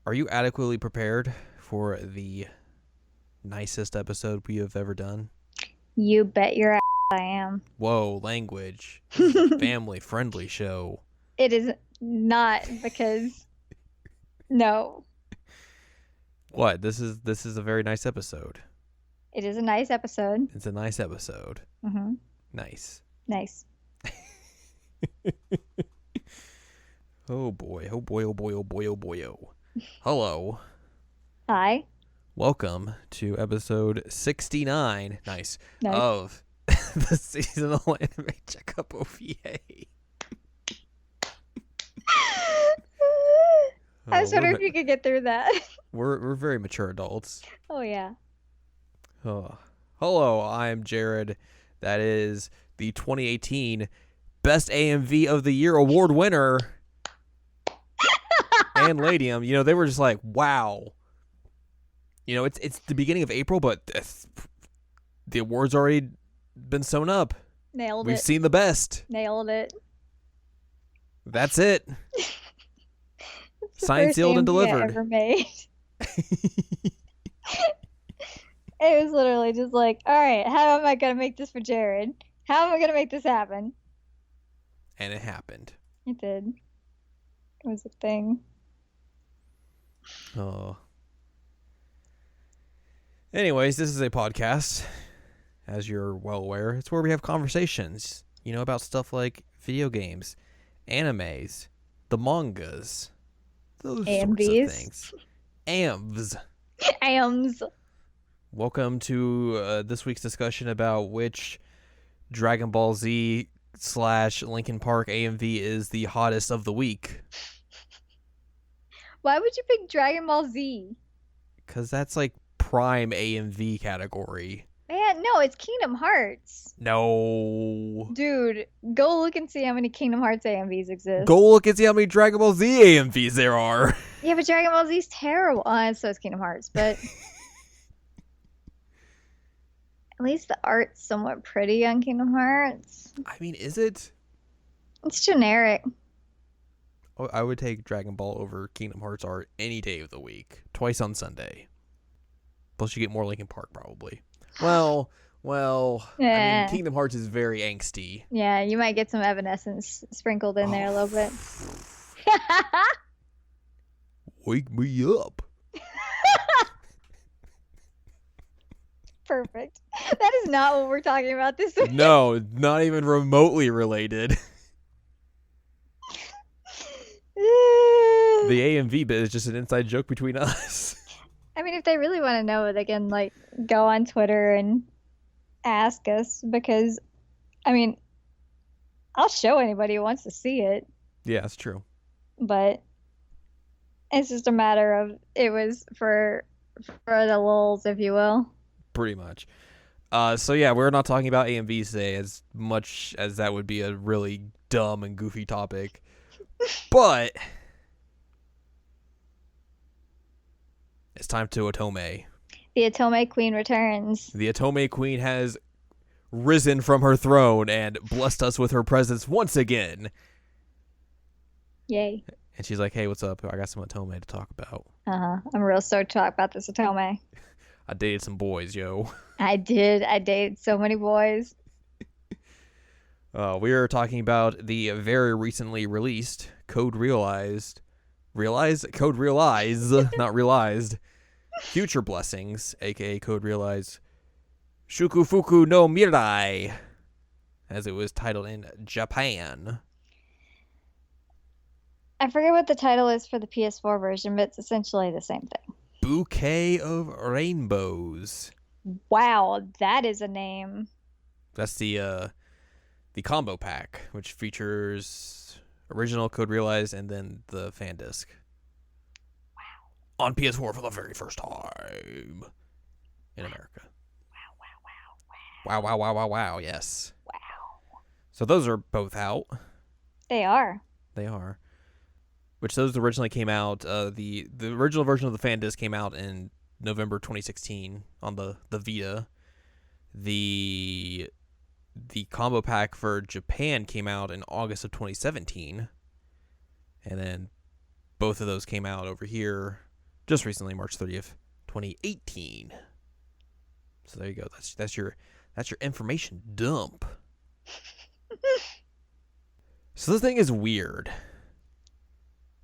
Are you adequately prepared for the nicest episode we have ever done? You bet your ass I am. Whoa, language. This is a family-friendly show. It is not because no. What? This is a very nice episode. It is a nice episode. It's a nice episode. Mm-hmm. Nice. Nice. Oh boy, oh boy, oh boy, oh boy, oh boy, oh. Hello. Hi. Welcome to episode 69, nice, Nice. of the seasonal anime Checkup OVA. I was wondering if you could get through that. We're very mature adults. Oh, yeah. Oh. Hello, I'm Jared. That is the 2018 Best AMV of the Year award winner. And Ladyem, they were just like, wow. It's the beginning of April, but the award's already been sewn up. Nailed it. We've seen the best. Nailed it. That's it. It's the Signed, first sealed, and AMV I delivered. ever made. It was literally just like, all right, how am I going to make this for Jared? How am I going to make this happen? And it happened. It did. It was a thing. Oh. Anyways, this is a podcast, as you're well aware. It's where we have conversations, about stuff like video games, animes, the mangas, those sorts of things. AMVs. AMs. Welcome to this week's discussion about which Dragon Ball Z / Linkin Park AMV is the hottest of the week. Why would you pick Dragon Ball Z? Because that's like prime AMV category. Man, no, it's Kingdom Hearts. No. Dude, go look and see how many Kingdom Hearts AMVs exist. Go look and see how many Dragon Ball Z AMVs there are. Yeah, but Dragon Ball Z's terrible. So is Kingdom Hearts, but at least the art's somewhat pretty on Kingdom Hearts. I mean, is it? It's generic. Oh, I would take Dragon Ball over Kingdom Hearts art any day of the week. Twice on Sunday. Plus you get more Linkin Park probably. Well, I mean, Kingdom Hearts is very angsty. Yeah, you might get some Evanescence sprinkled in there a little bit. Wake me up. Perfect. That is not what we're talking about this week. No, not even remotely related. The AMV bit is just an inside joke between us. I mean, if they really want to know, they can go on Twitter and ask us because, I mean, I'll show anybody who wants to see it. Yeah, that's true. But it's just a matter of it was for the lulz, if you will. Pretty much. So yeah, we're not talking about AMVs today as much as that would be a really dumb and goofy topic. But it's time to Otome. The Otome Queen returns. The Otome Queen has risen from her throne and blessed us with her presence once again. Yay. And she's like, hey, what's up? I got some Otome to talk about. I'm real stoked to talk about this Otome. I dated some boys, yo. I did. I dated so many boys. We are talking about the very recently released Code Realized, not realized, Future Blessings, aka Code Realized, Shukufuku no Mirai, as it was titled in Japan. I forget what the title is for the PS4 version, but it's essentially the same thing. Bouquet of Rainbows. Wow, that is a name. That's the combo pack, which features original Code Realized and then the fan disc. Wow. On PS4 for the very first time in America. Wow, yes. Wow. So those are both out. They are. Which those originally came out, the original version of the fan disc came out in November 2016 on the Vita. The combo pack for Japan came out in August of 2017. And then both of those came out over here just recently, March 30th, 2018. So there you go. That's your information dump. So this thing is weird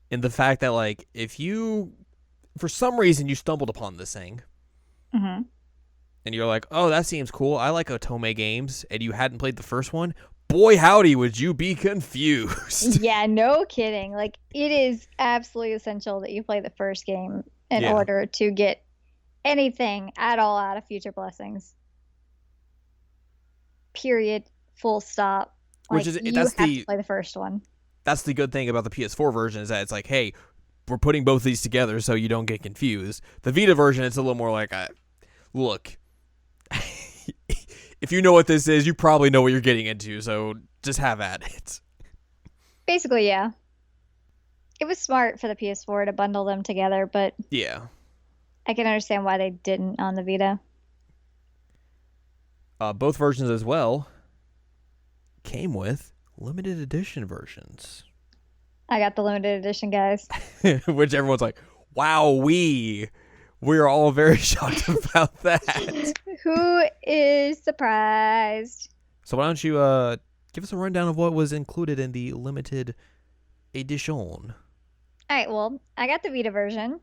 in the fact that, like, if you, for some reason, you stumbled upon this thing, Mm-hmm. and you're like, oh, that seems cool. I like Otome games, and you hadn't played the first one, boy, howdy, would you be confused. Yeah, no kidding. Like, it is absolutely essential that you play the first game in Yeah. order to get anything at all out of Future Blessings. Period. Full stop. Which Like, is, you that's have the to play the first one. that's the good thing about the PS4 version, is that it's like, hey, we're putting both these together so you don't get confused. The Vita version, it's a little more like, look, if you know what this is, you probably know what you're getting into, so just have at it. Basically, yeah. It was smart for the PS4 to bundle them together, but Yeah. I can understand why they didn't on the Vita. Both versions as well came with limited edition versions. I got the limited edition, guys. Which everyone's like, wow, we're all very shocked about that. Who is surprised? So why don't you give us a rundown of what was included in the limited edition? All right, well, I got the Vita version.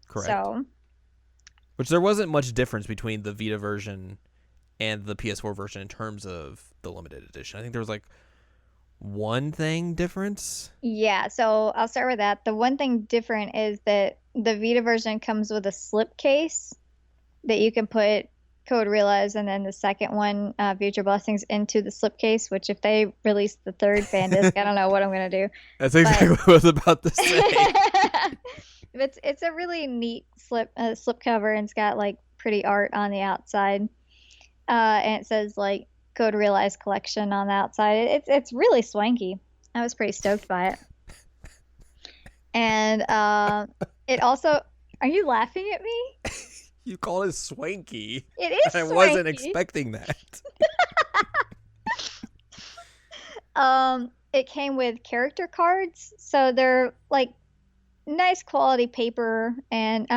Correct. So, which there wasn't much difference between the Vita version and the PS4 version in terms of the limited edition. I think there was like one thing difference. yeah, so I'll start with that. The one thing different is that the Vita version comes with a slipcase that you can put Code Realize and then the second one, Future Blessings, into the slipcase, which if they release the third fan disc, I don't know what I'm going to do. That's exactly what I was about to say. It's a really neat slip cover, and it's got like pretty art on the outside. And it says like Code Realize Collection on the outside. It's really swanky. I was pretty stoked by it. And it also, are you laughing at me? You call it swanky. It is I swanky. wasn't expecting that. It came with character cards, so they're like nice quality paper and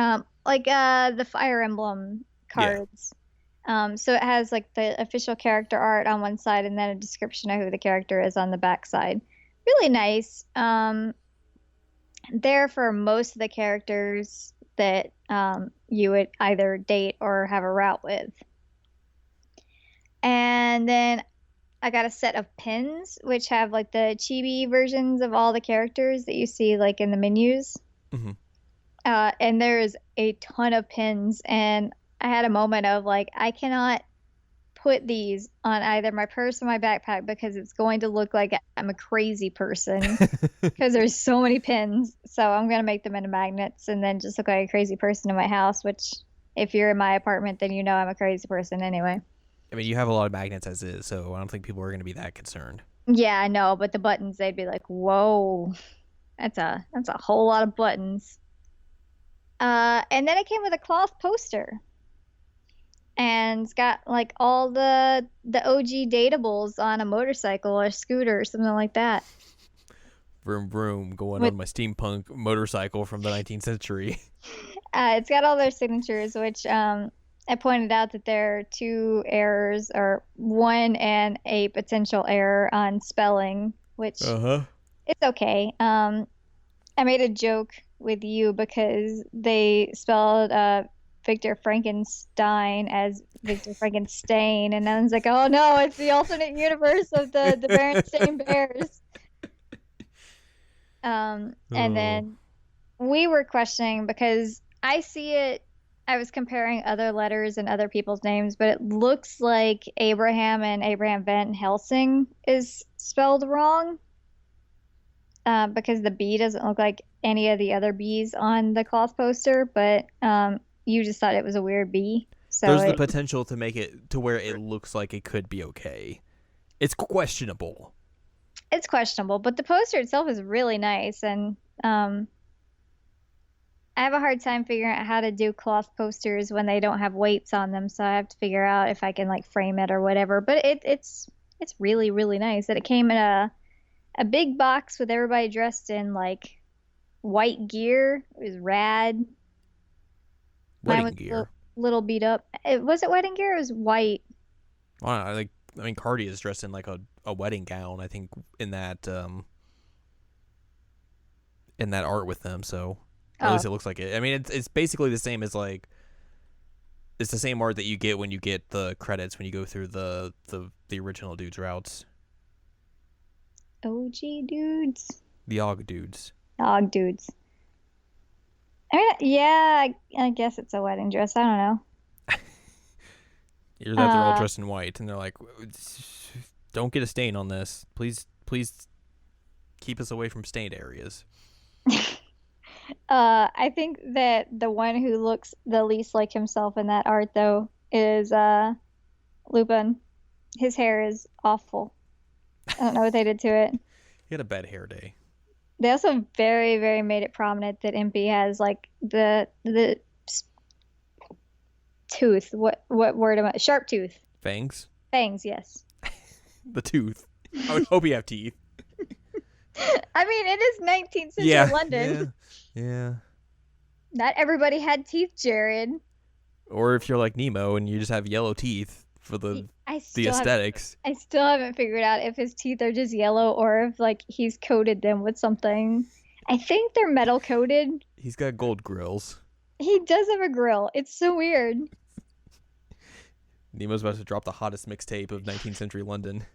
like the Fire Emblem cards. So it has like the official character art on one side and then a description of who the character is on the back side. Really nice. There for most of the characters that you would either date or have a route with. And then I got a set of pins, which have like the chibi versions of all the characters that you see like in the menus. Mm-hmm. And there's a ton of pins, and I had a moment of like, I cannot put these on either my purse or my backpack because it's going to look like I'm a crazy person because there's so many pins. So I'm going to make them into magnets and then just look like a crazy person in my house, which if you're in my apartment, then you know I'm a crazy person anyway. I mean, you have a lot of magnets as is, so I don't think people are going to be that concerned. Yeah, I know, but the buttons, they'd be like, whoa, that's a whole lot of buttons. And then it came with a cloth poster. And it's got like all the OG datables on a motorcycle or scooter or something like that. Vroom vroom, going on my steampunk motorcycle from the 19th century. It's got all their signatures, which I pointed out that there are 2 errors, or 1 and a potential error on spelling, which it's okay. I made a joke with you because they spelled Victor Frankenstein as Victor Frankenstein, and I was like, oh no, it's the alternate universe of the Berenstain Bears. And then we were questioning because I see it, I was comparing other letters and other people's names, but it looks like Abraham and Abraham Van Helsing is spelled wrong because the B doesn't look like any of the other B's on the cloth poster, but you just thought it was a weird B. So there's the potential to make it to where it looks like it could be okay. It's questionable. It's questionable, but the poster itself is really nice, and I have a hard time figuring out how to do cloth posters when they don't have weights on them, so I have to figure out if I can like frame it or whatever. But it's really, really nice. That it came in a big box with everybody dressed in like white gear. It was rad. Mine Wedding was gear. little beat up. Was it wedding gear? It was white. Well, I mean, Cardi is dressed in like a wedding gown. I think in that art with them. So or at Oh, least it looks like it. I mean, it's basically the same as like it's the same art that you get when you get the credits when you go through the original dudes routes. OG dudes. The Og dudes. Dog dudes. I mean, yeah, I guess it's a wedding dress. I don't know. Either that they're all dressed in white and they're like, don't get a stain on this. Please keep us away from stained areas. I think that the one who looks the least like himself in that art, though, is Lupin. His hair is awful. I don't know what they did to it. He had a bad hair day. They also very, very made it prominent that MP has like the tooth. What word am I? Sharp tooth. Fangs? Fangs, yes. The tooth. I would hope you have teeth. I mean, it is 19th century London. Yeah. Not everybody had teeth, Jared. Or if you're like Nemo and you just have yellow teeth for the aesthetics. I still haven't figured out if his teeth are just yellow or if like he's coated them with something. I think they're metal coated. He's got gold grills. He does have a grill. It's so weird. Nemo's about to drop the hottest mixtape of 19th century London.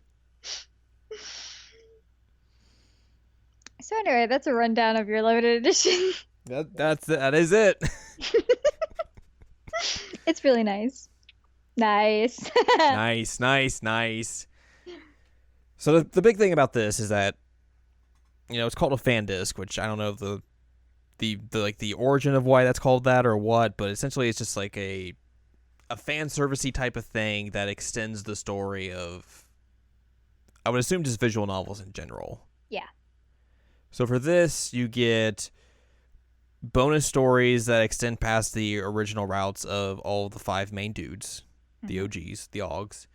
So anyway, that's a rundown of your limited edition. That is it. It's really nice. Nice. Nice. So the big thing about this is that it's called a fan disc, which I don't know the origin of why that's called that or what, but essentially it's just like a fan servicey type of thing that extends the story of, I would assume, just visual novels in general. Yeah. So for this, you get bonus stories that extend past the original routes of all of the 5 main dudes, the OGs, the OGs.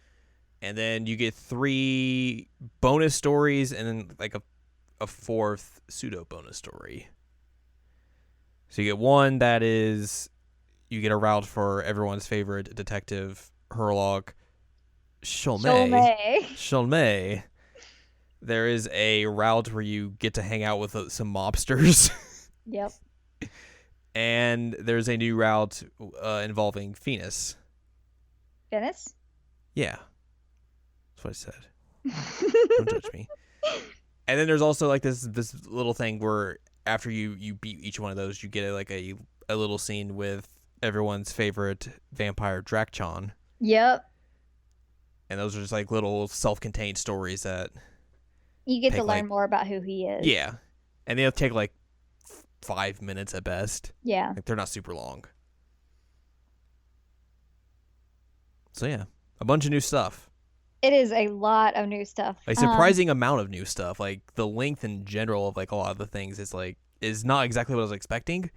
And then you get 3 bonus stories and then like a 4th pseudo bonus story. So you get one that is, you get a route for everyone's favorite detective, Herlock Sholmay. There is a route where you get to hang out with some mobsters. Yep. And there's a new route involving Venus. Venice? Yeah. That's what I said. Don't touch me. And then there's also like this little thing where after you beat each one of those, you get a little scene with everyone's favorite vampire, Drac-chan. Yep. And those are just like little self-contained stories that you get to learn more about who he is. Yeah. And they'll take like 5 minutes at best. Yeah. Like they're not super long. So yeah, a bunch of new stuff. It is a lot of new stuff. A surprising amount of new stuff. Like the length in general of like a lot of the things is not exactly what I was expecting.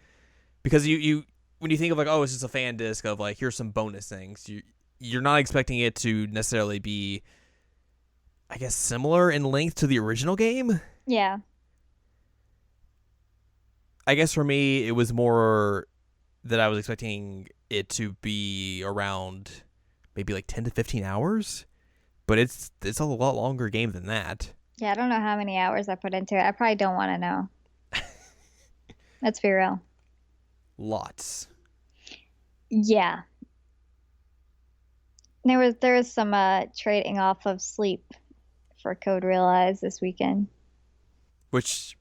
Because you when you think of like, oh, it's just a fan disc of like, here's some bonus things, you're not expecting it to necessarily be, I guess, similar in length to the original game. Yeah. I guess for me, it was more that I was expecting it to be around maybe like 10 to 15 hours. But it's a lot longer game than that. Yeah, I don't know how many hours I put into it. I probably don't want to know. Let's be real. Lots. Yeah. There was some trading off of sleep for Code Realize this weekend. Which,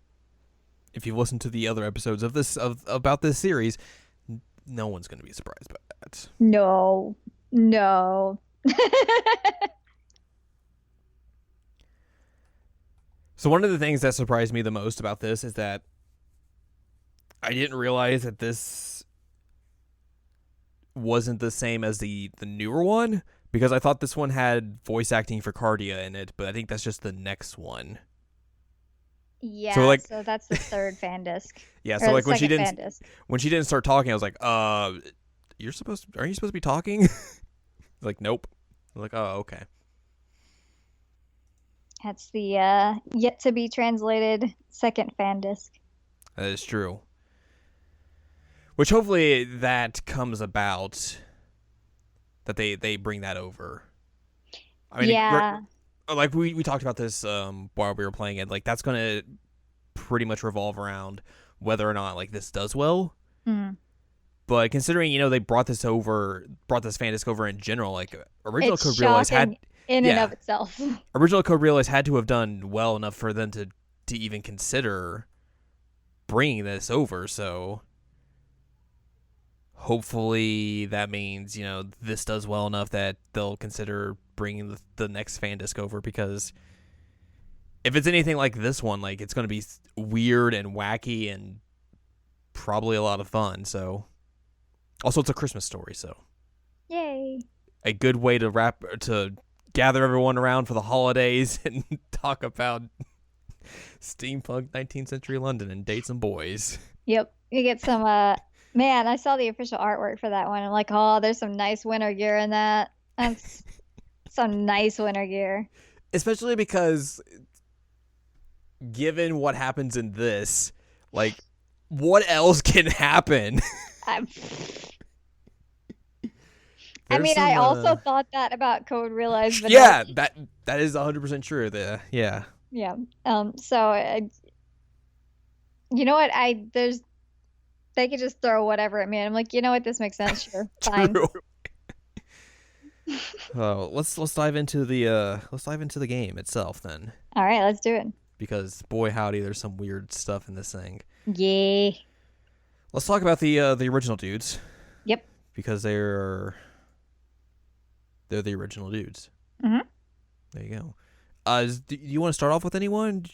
if you've listened to the other episodes of about this series, no one's going to be surprised by that. No. So one of the things that surprised me the most about this is that I didn't realize that this wasn't the same as the newer one, because I thought this one had voice acting for Cardia in it, but I think that's just the next one. Yeah, so that's the third fan disc. Yeah, so like when she didn't start talking, I was like, aren't you supposed to be talking? Like, nope. I was like, oh, okay. That's the yet to be translated second fan disc. That is true. Which hopefully that comes about, that they bring that over. I mean, Yeah. like we talked about this while we were playing it. Like that's gonna pretty much revolve around whether or not like this does well. Mm. But considering they brought this fan disc over in general, like original It's Code Realize had, shocking in and of itself. original Code Realize had to have done well enough for them to even consider bringing this over. So hopefully that means this does well enough that they'll consider bringing the next fan disc over, because if it's anything like this one, like it's going to be weird and wacky and probably a lot of fun. So also it's a Christmas story, so Yay. a good way to gather everyone around for the holidays and talk about steampunk 19th century London and date some boys. Yep. You get some man, I saw the official artwork for that one. I'm like, oh, there's some nice winter gear in that. That's some nice winter gear. Especially because given what happens in this, like what else can happen? I mean, I also thought that about Code Realize. Yeah, that is 100% true. Yeah. Yeah. So, you know what? They could just throw whatever at me. I'm like, you know what? This makes sense. Sure, fine. Oh, let's dive into the game itself then. All right, let's do it. Because boy howdy, there's some weird stuff in this thing. Yeah. Let's talk about the original dudes. Yep. Because they're the original dudes. Mm-hmm. There you go. Do you want to start off with anyone?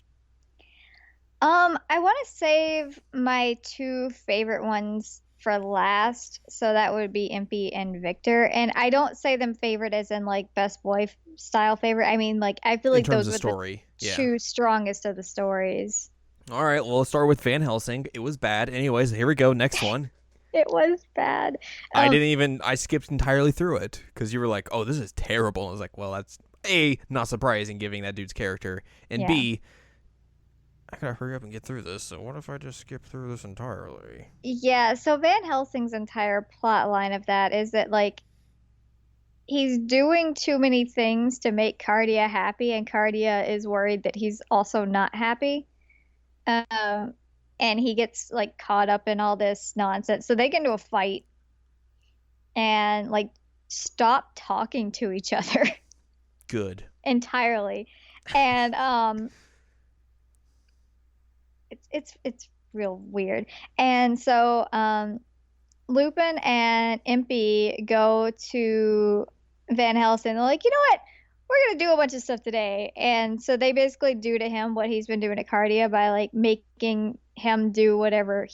I want to save my two favorite ones for last, so that would be Impy and Victor. And I don't say them favorite as in like best boy style favorite. I mean, like I feel like those were the two strongest of the stories. All right, well, let's start with Van Helsing. It was bad. Anyways, here we go. Next one. It was bad. I skipped entirely through it because you were like, oh, this is terrible. And I was like, well, that's A, not surprising given that dude's character, and B, I gotta hurry up and get through this, so what if I just skip through this entirely? Yeah, so Van Helsing's entire plot line of that is that, like, he's doing too many things to make Cardia happy, and Cardia is worried that he's also not happy. And he gets, like, caught up in all this nonsense. So they get into a fight and, like, stop talking to each other. Good. Entirely. And, it's real weird. And so Lupin and Impy go to Van Helsing. They're like, you know what? We're gonna do a bunch of stuff today. And so they basically do to him what he's been doing to Cardia by like making him do whatever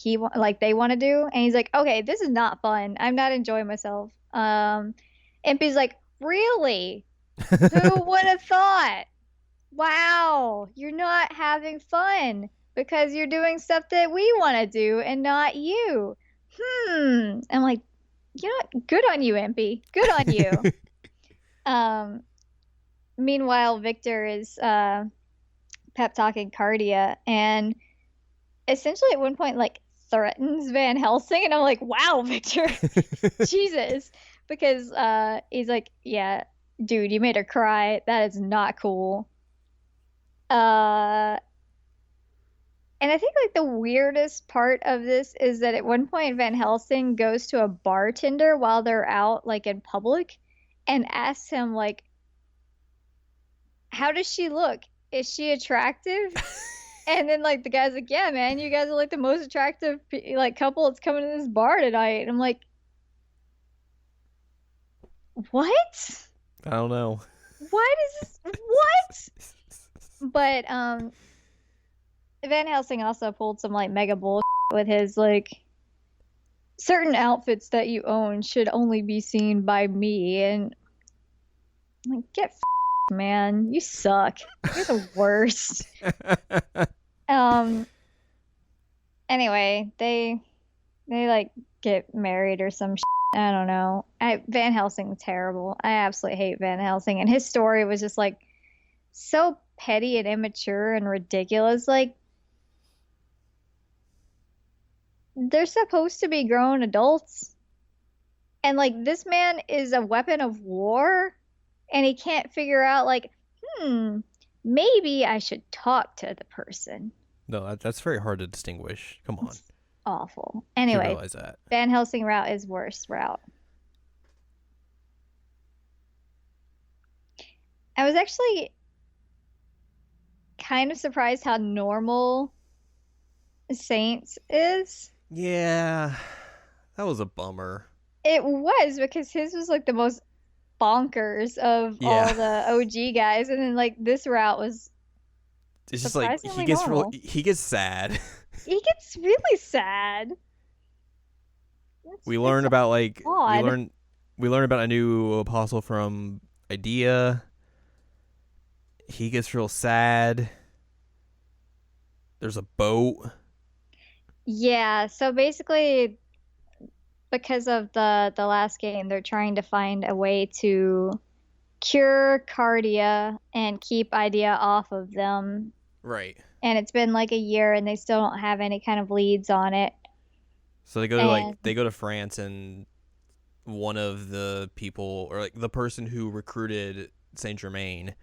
they want to do. And he's like, okay, this is not fun. I'm not enjoying myself. Impy's like, really? Who would have thought? Wow, you're not having fun because you're doing stuff that we want to do and not you. I'm like, you know what? Good on you, Impy. Good on you. Meanwhile, Victor is pep talking Cardia and essentially at one point like threatens Van Helsing, and I'm like, wow, Victor. Jesus. Because he's like, yeah, dude, you made her cry. That is not cool. And I think like the weirdest part of this is that at one point Van Helsing goes to a bartender while they're out like in public and asks him like, how does she look? Is she attractive? And then like the guy's like, yeah, man, you guys are like the most attractive like couple that's coming to this bar tonight. And I'm like, what? I don't know. Why does this what? But Van Helsing also pulled some like mega bullshit with his like certain outfits that you own should only be seen by me, and I'm like, get man, you suck. You're the worst. Anyway, they like get married or some shit. I don't know. Van Helsing was terrible. I absolutely hate Van Helsing, and his story was just like so petty and immature and ridiculous. Like, they're supposed to be grown adults. And like this man is a weapon of war and he can't figure out like, hmm, maybe I should talk to the person. No, that's very hard to distinguish. Come on. It's awful. You should Anyway, realize that. Van Helsing route is worst route. I was actually kind of surprised how normal Saints is. Yeah, that was a bummer. It was because his was like the most bonkers of all Yeah. the OG guys, and then like this route was It's just like surprisingly normal. he gets sad. He gets really sad. We learn about like odd. we learn about a new apostle from Idea. He gets real sad. There's a boat. Yeah, so basically because of the last game, they're trying to find a way to cure Cardia and keep Idea off of them. Right. And it's been like a year and they still don't have any kind of leads on it. So they go to they go to France, and one of the people, or like the person who recruited Saint Germain,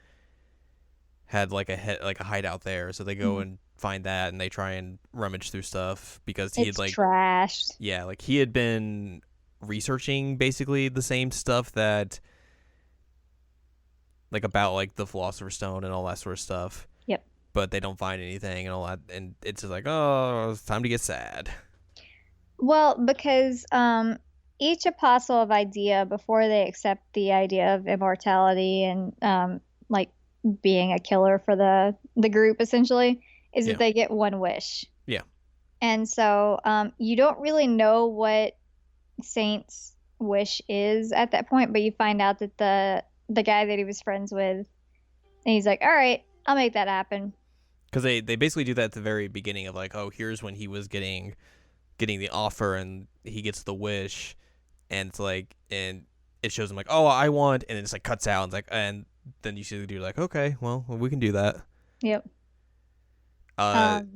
had like a hideout there. So they go and find that, and they try and rummage through stuff because he it's had like trashed. Yeah, like he had been researching basically the same stuff that like about like the Philosopher's Stone and all that sort of stuff. Yep. But they don't find anything and all that, and it's just like, oh, it's time to get sad. Well, because each apostle of Idea, before they accept the idea of immortality and like being a killer for the group, essentially, is that they get one wish. Yeah. And so you don't really know what Saint's wish is at that point, but you find out that the guy that he was friends with, and he's like, all right, I'll make that happen. Because they basically do that at the very beginning of like, oh, here's when he was getting the offer, and he gets the wish, and it's like, and it shows him like, oh, I want, and it just like cuts out, and it's like, and then you see the dude like, okay, well, we can do that. Yep. The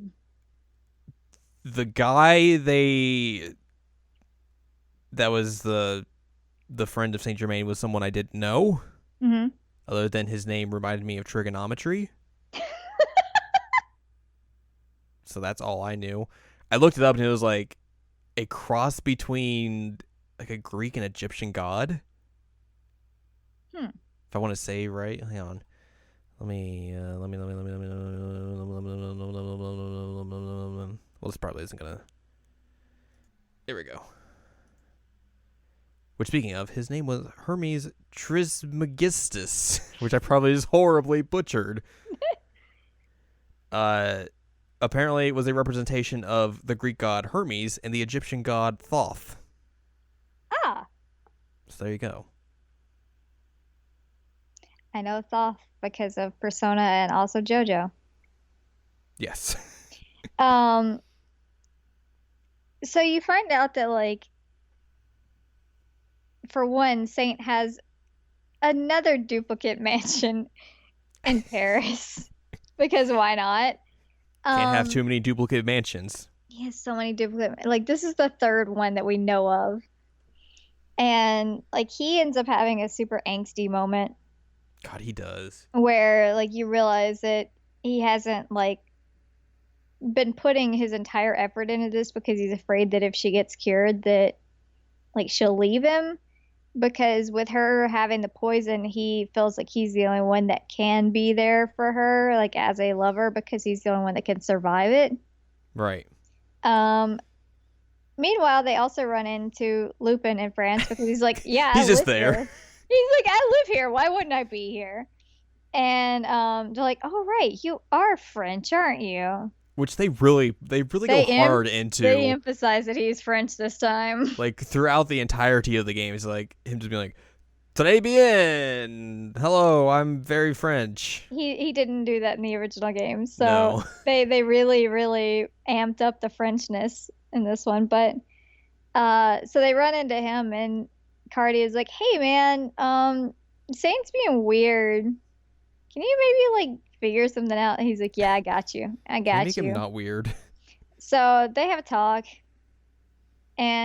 guy that was the friend of Saint Germain was someone I didn't know. Mm-hmm. Other than his name reminded me of trigonometry. So that's all I knew. I looked it up, and it was like a cross between like a Greek and Egyptian god. If I want to say right, hang on. Well, this probably isn't gonna. There we go. Which, speaking of, his name was Hermes Trismegistus, which I probably just horribly butchered. Apparently, it was a representation of the Greek god Hermes and the Egyptian god Thoth. Ah. So there you go. I know Thoth because of Persona and also JoJo. Yes. So you find out that like, for one, Saint has another duplicate mansion in Paris because why not? Can't have too many duplicate mansions. He has so many duplicate. Like this is the third one that we know of, and like he ends up having a super angsty moment. God, he does. Where like you realize that he hasn't like been putting his entire effort into this because he's afraid that if she gets cured that like she'll leave him, because with her having the poison he feels like he's the only one that can be there for her like as a lover because he's the only one that can survive it. Right. Meanwhile they also run into Lupin in France because he's like, yeah, he's I just live there. Here. He's like, I live here, why wouldn't I be here? And they're like, oh right, you are French, aren't you? Which they really go hard into. They emphasize that he's French this time. Like throughout the entirety of the game, it's like him just being like, "Très bien, hello, I'm very French." He didn't do that in the original game, so no. they really amped up the Frenchness in this one. But so they run into him, and Cardi is like, "Hey man, Saint's being weird. Can you maybe like figure something out?" And he's like, yeah, I got you. Make him not weird. So they have a talk,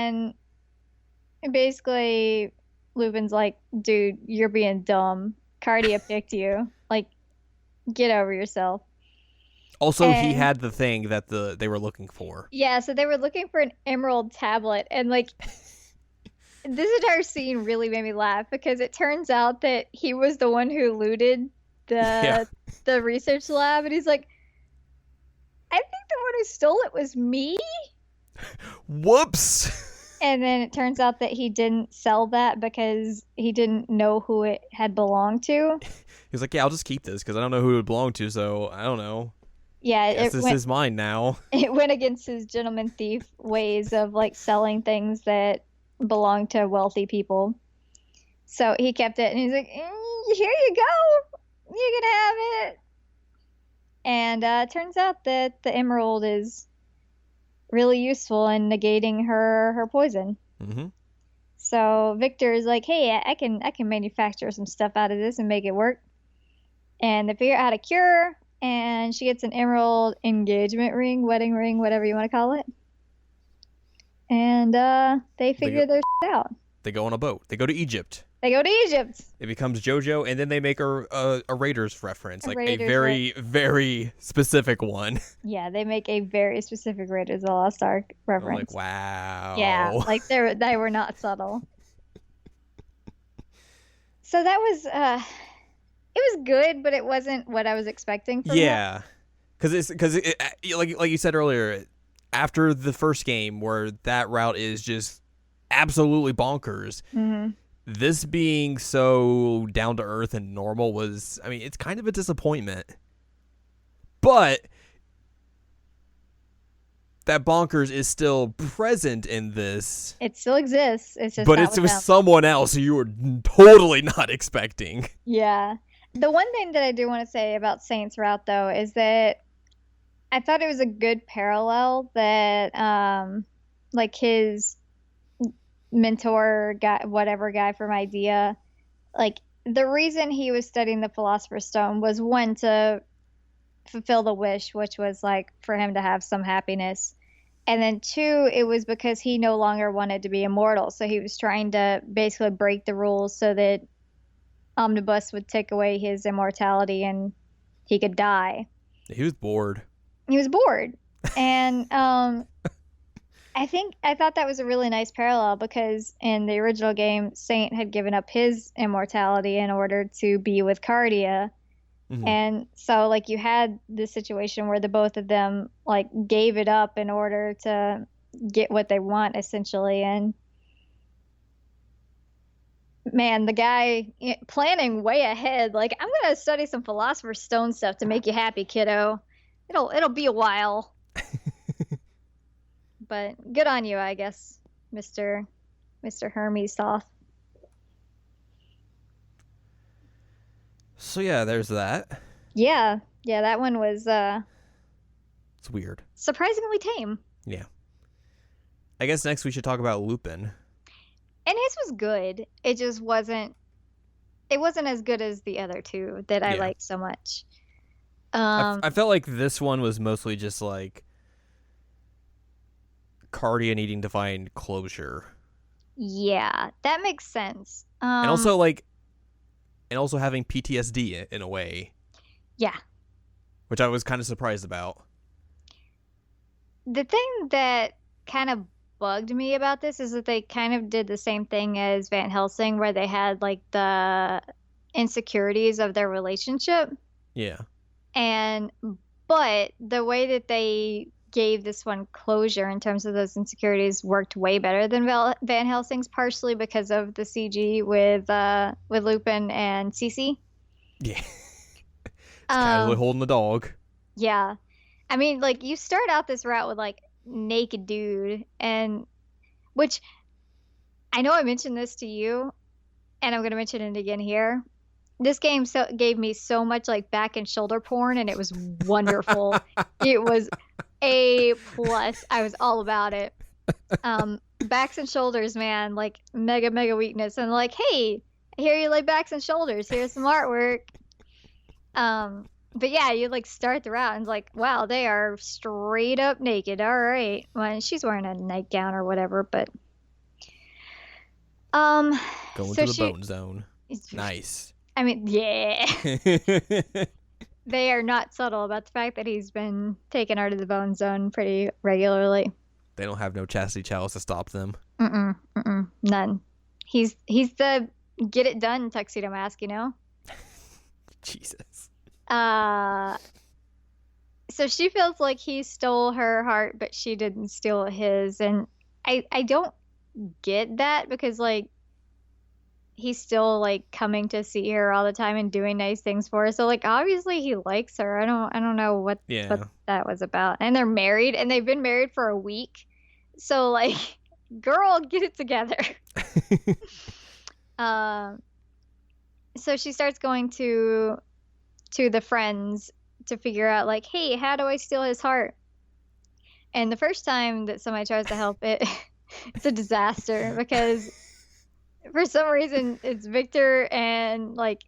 And basically, Lupin's like, dude, you're being dumb. Cardia picked you. Like, get over yourself. Also, he had the thing that they were looking for. Yeah, so they were looking for an emerald tablet. And, like, this entire scene really made me laugh because it turns out that he was the one who looted the research lab. And he's like, I think the one who stole it was me. Whoops. And then it turns out that he didn't sell that because he didn't know who it had belonged to. He's like, yeah, I'll just keep this because I don't know who it would belong to, so I don't know. Yeah, this is mine now. It went against his gentleman thief ways of like selling things that belong to wealthy people. So he kept it, and he's like, here you go. You can have it. And it turns out that the emerald is really useful in negating her poison. Mm-hmm. So Victor is like, hey, I can manufacture some stuff out of this and make it work. And they figure out how to cure, and she gets an emerald engagement ring, wedding ring, whatever you want to call it. And they figure their shit out. They go on a boat. They go to Egypt. It becomes JoJo, and then they make a Raiders reference, like a very, very specific one. Yeah, they make a very specific Raiders of the Lost Ark reference. I'm like, wow. Yeah, like they were not subtle. So that was it was good, but it wasn't what I was expecting from it. Because like you said earlier, after the first game where that route is just absolutely bonkers. Mm-hmm. This being so down to earth and normal was, I mean, it's kind of a disappointment. But that bonkers is still present in this. It still exists. It's just, but it's with someone else who you were totally not expecting. Yeah. The one thing that I do want to say about Saint's route, though, is that I thought it was a good parallel that, like his mentor guy from Idea, like the reason he was studying the Philosopher's Stone was one, to fulfill the wish, which was like for him to have some happiness, and then two, it was because he no longer wanted to be immortal, so he was trying to basically break the rules so that Omnibus would take away his immortality and he could die. He was bored, and I thought that was a really nice parallel because in the original game, Saint had given up his immortality in order to be with Cardia. Mm-hmm. And so, like, you had this situation where the both of them, like, gave it up in order to get what they want, essentially. And, man, the guy planning way ahead, like, I'm going to study some Philosopher's Stone stuff to make you happy, kiddo. It'll be a while. But good on you, I guess, Mr. Hermes Thoth. So yeah, there's that. Yeah, that one was it's weird. Surprisingly tame. Yeah. I guess next we should talk about Lupin. And his was good. It just wasn't as good as the other two that I liked so much. I felt like this one was mostly just like Cardia needing to find closure. Yeah, that makes sense. And also having PTSD in a way. Yeah. Which I was kind of surprised about. The thing that kind of bugged me about this is that they kind of did the same thing as Van Helsing, where they had like the insecurities of their relationship. Yeah. But the way that they gave this one closure in terms of those insecurities worked way better than Van Helsing's, partially because of the CG with Lupin and Cece. Yeah. It's casually holding the dog. Yeah. I mean, like, you start out this route with like naked dude, and which I know I mentioned this to you, and I'm going to mention it again here. This game gave me so much like back and shoulder porn, and it was wonderful. It was A+. I was all about it. Backs and shoulders, man, like mega weakness. And like, hey, I hear you like backs and shoulders. Here's some artwork. But yeah, you like start the route and like, wow, they are straight up naked. All right. Well, she's wearing a nightgown or whatever, but Um, Going so to the bone zone. Nice. I mean, yeah. They are not subtle about the fact that he's been taken out of the bone zone pretty regularly. They don't have no chastity chalice to stop them. None. He's the get it done tuxedo mask, you know? Jesus. So she feels like he stole her heart, but she didn't steal his. And I don't get that because, like, he's still, like, coming to see her all the time and doing nice things for her. So, like, obviously he likes her. I don't know what that was about. And they're married, and they've been married for a week. So, like, girl, get it together. So she starts going to the friends to figure out, like, hey, how do I steal his heart? And the first time that somebody tries to help it, it's a disaster because for some reason it's Victor and, like,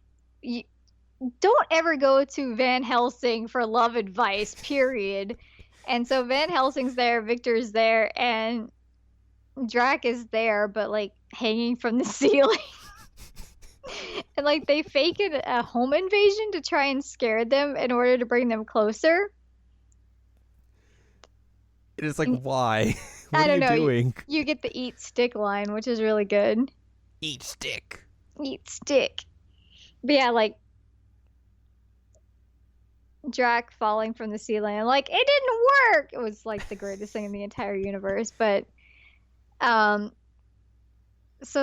don't ever go to Van Helsing for love advice, period. And so Van Helsing's there, Victor's there, and Drac is there, but, like, hanging from the ceiling. And, like, they fake a home invasion to try and scare them in order to bring them closer. It is like, why? What I don't know. Doing? You get the eat stick line, which is really good. Eat stick. Eat stick. But yeah, like, Drac falling from the ceiling. Like, it didn't work. It was, like, the greatest thing in the entire universe. But, so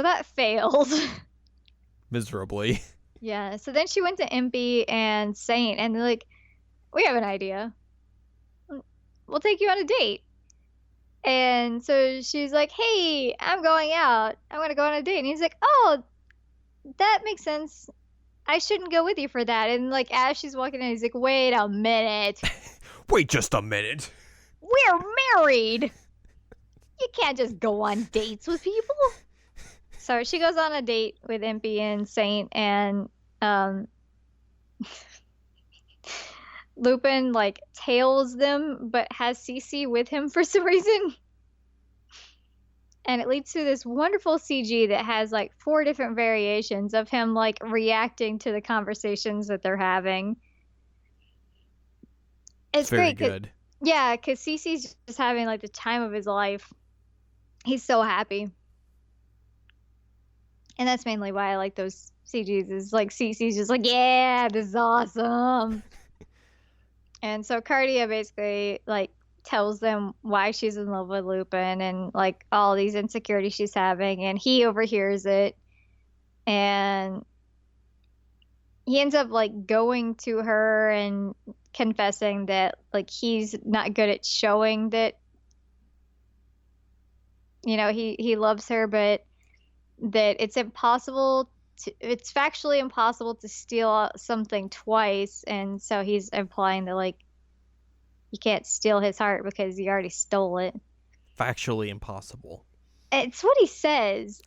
that failed. Miserably. Yeah. So then she went to Impy and Saint, and they're like, we have an idea. We'll take you on a date. And so she's like, hey, I'm going out. I'm going to go on a date. And he's like, oh, that makes sense. I shouldn't go with you for that. And, like, as she's walking in, he's like, wait a minute. Wait just a minute. We're married. You can't just go on dates with people. So she goes on a date with Impy and Saint, and Lupin, like, tails them, but has Cece with him for some reason. And it leads to this wonderful CG that has, like, 4 different variations of him, like, reacting to the conversations that they're having. It's very great. Good. Yeah, because Cece's just having, like, the time of his life. He's so happy. And that's mainly why I like those CGs, is, like, Cece's just like, yeah, this is awesome. And so Cardia basically, like, tells them why she's in love with Lupin and, like, all these insecurities she's having, and he overhears it, and he ends up, like, going to her and confessing that, like, he's not good at showing that, you know, he loves her, but that it's factually impossible to steal something twice. And so he's implying that, like, you can't steal his heart because you already stole it. Factually impossible. It's what he says.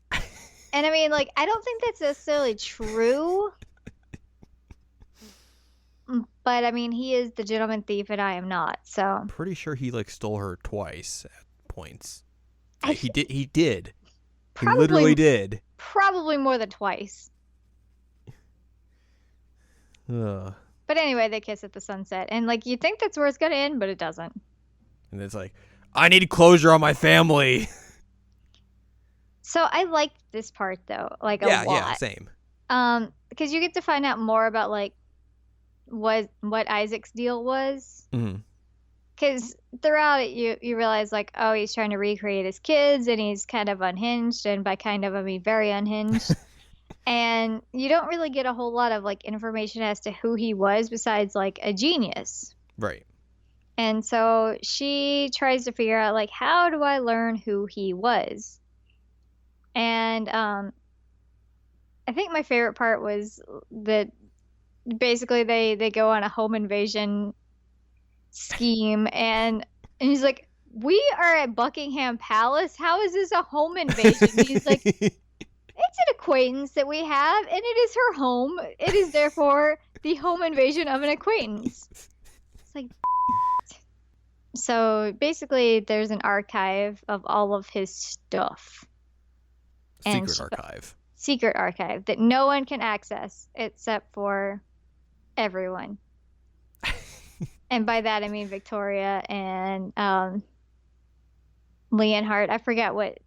And I mean, like, I don't think that's necessarily true. But I mean, he is the gentleman thief and I am not, so. I'm pretty sure he, like, stole her twice at points. He did. He literally did. Probably more than twice. But anyway, they kiss at the sunset. And, like, you think that's where it's going to end, but it doesn't. And it's like, I need closure on my family. So I liked this part, though, like, a lot. Yeah, same. Because you get to find out more about, like, what Isaac's deal was. Mm-hmm. Because throughout it, you realize, like, oh, he's trying to recreate his kids, and he's kind of unhinged, and by kind of, I mean very unhinged. And you don't really get a whole lot of, like, information as to who he was besides, like, a genius. Right. And so she tries to figure out, like, how do I learn who he was? And I think my favorite part was that basically they go on a home invasion scheme, and he's like, we are at Buckingham Palace, how is this a home invasion? He's like, it's an acquaintance that we have, and it is her home, it is therefore the home invasion of an acquaintance. It's like, so basically there's an archive of all of his stuff, And Secret archive. Secret archive that no one can access except for everyone. And by that I mean Victoria and Leonhardt. I forget what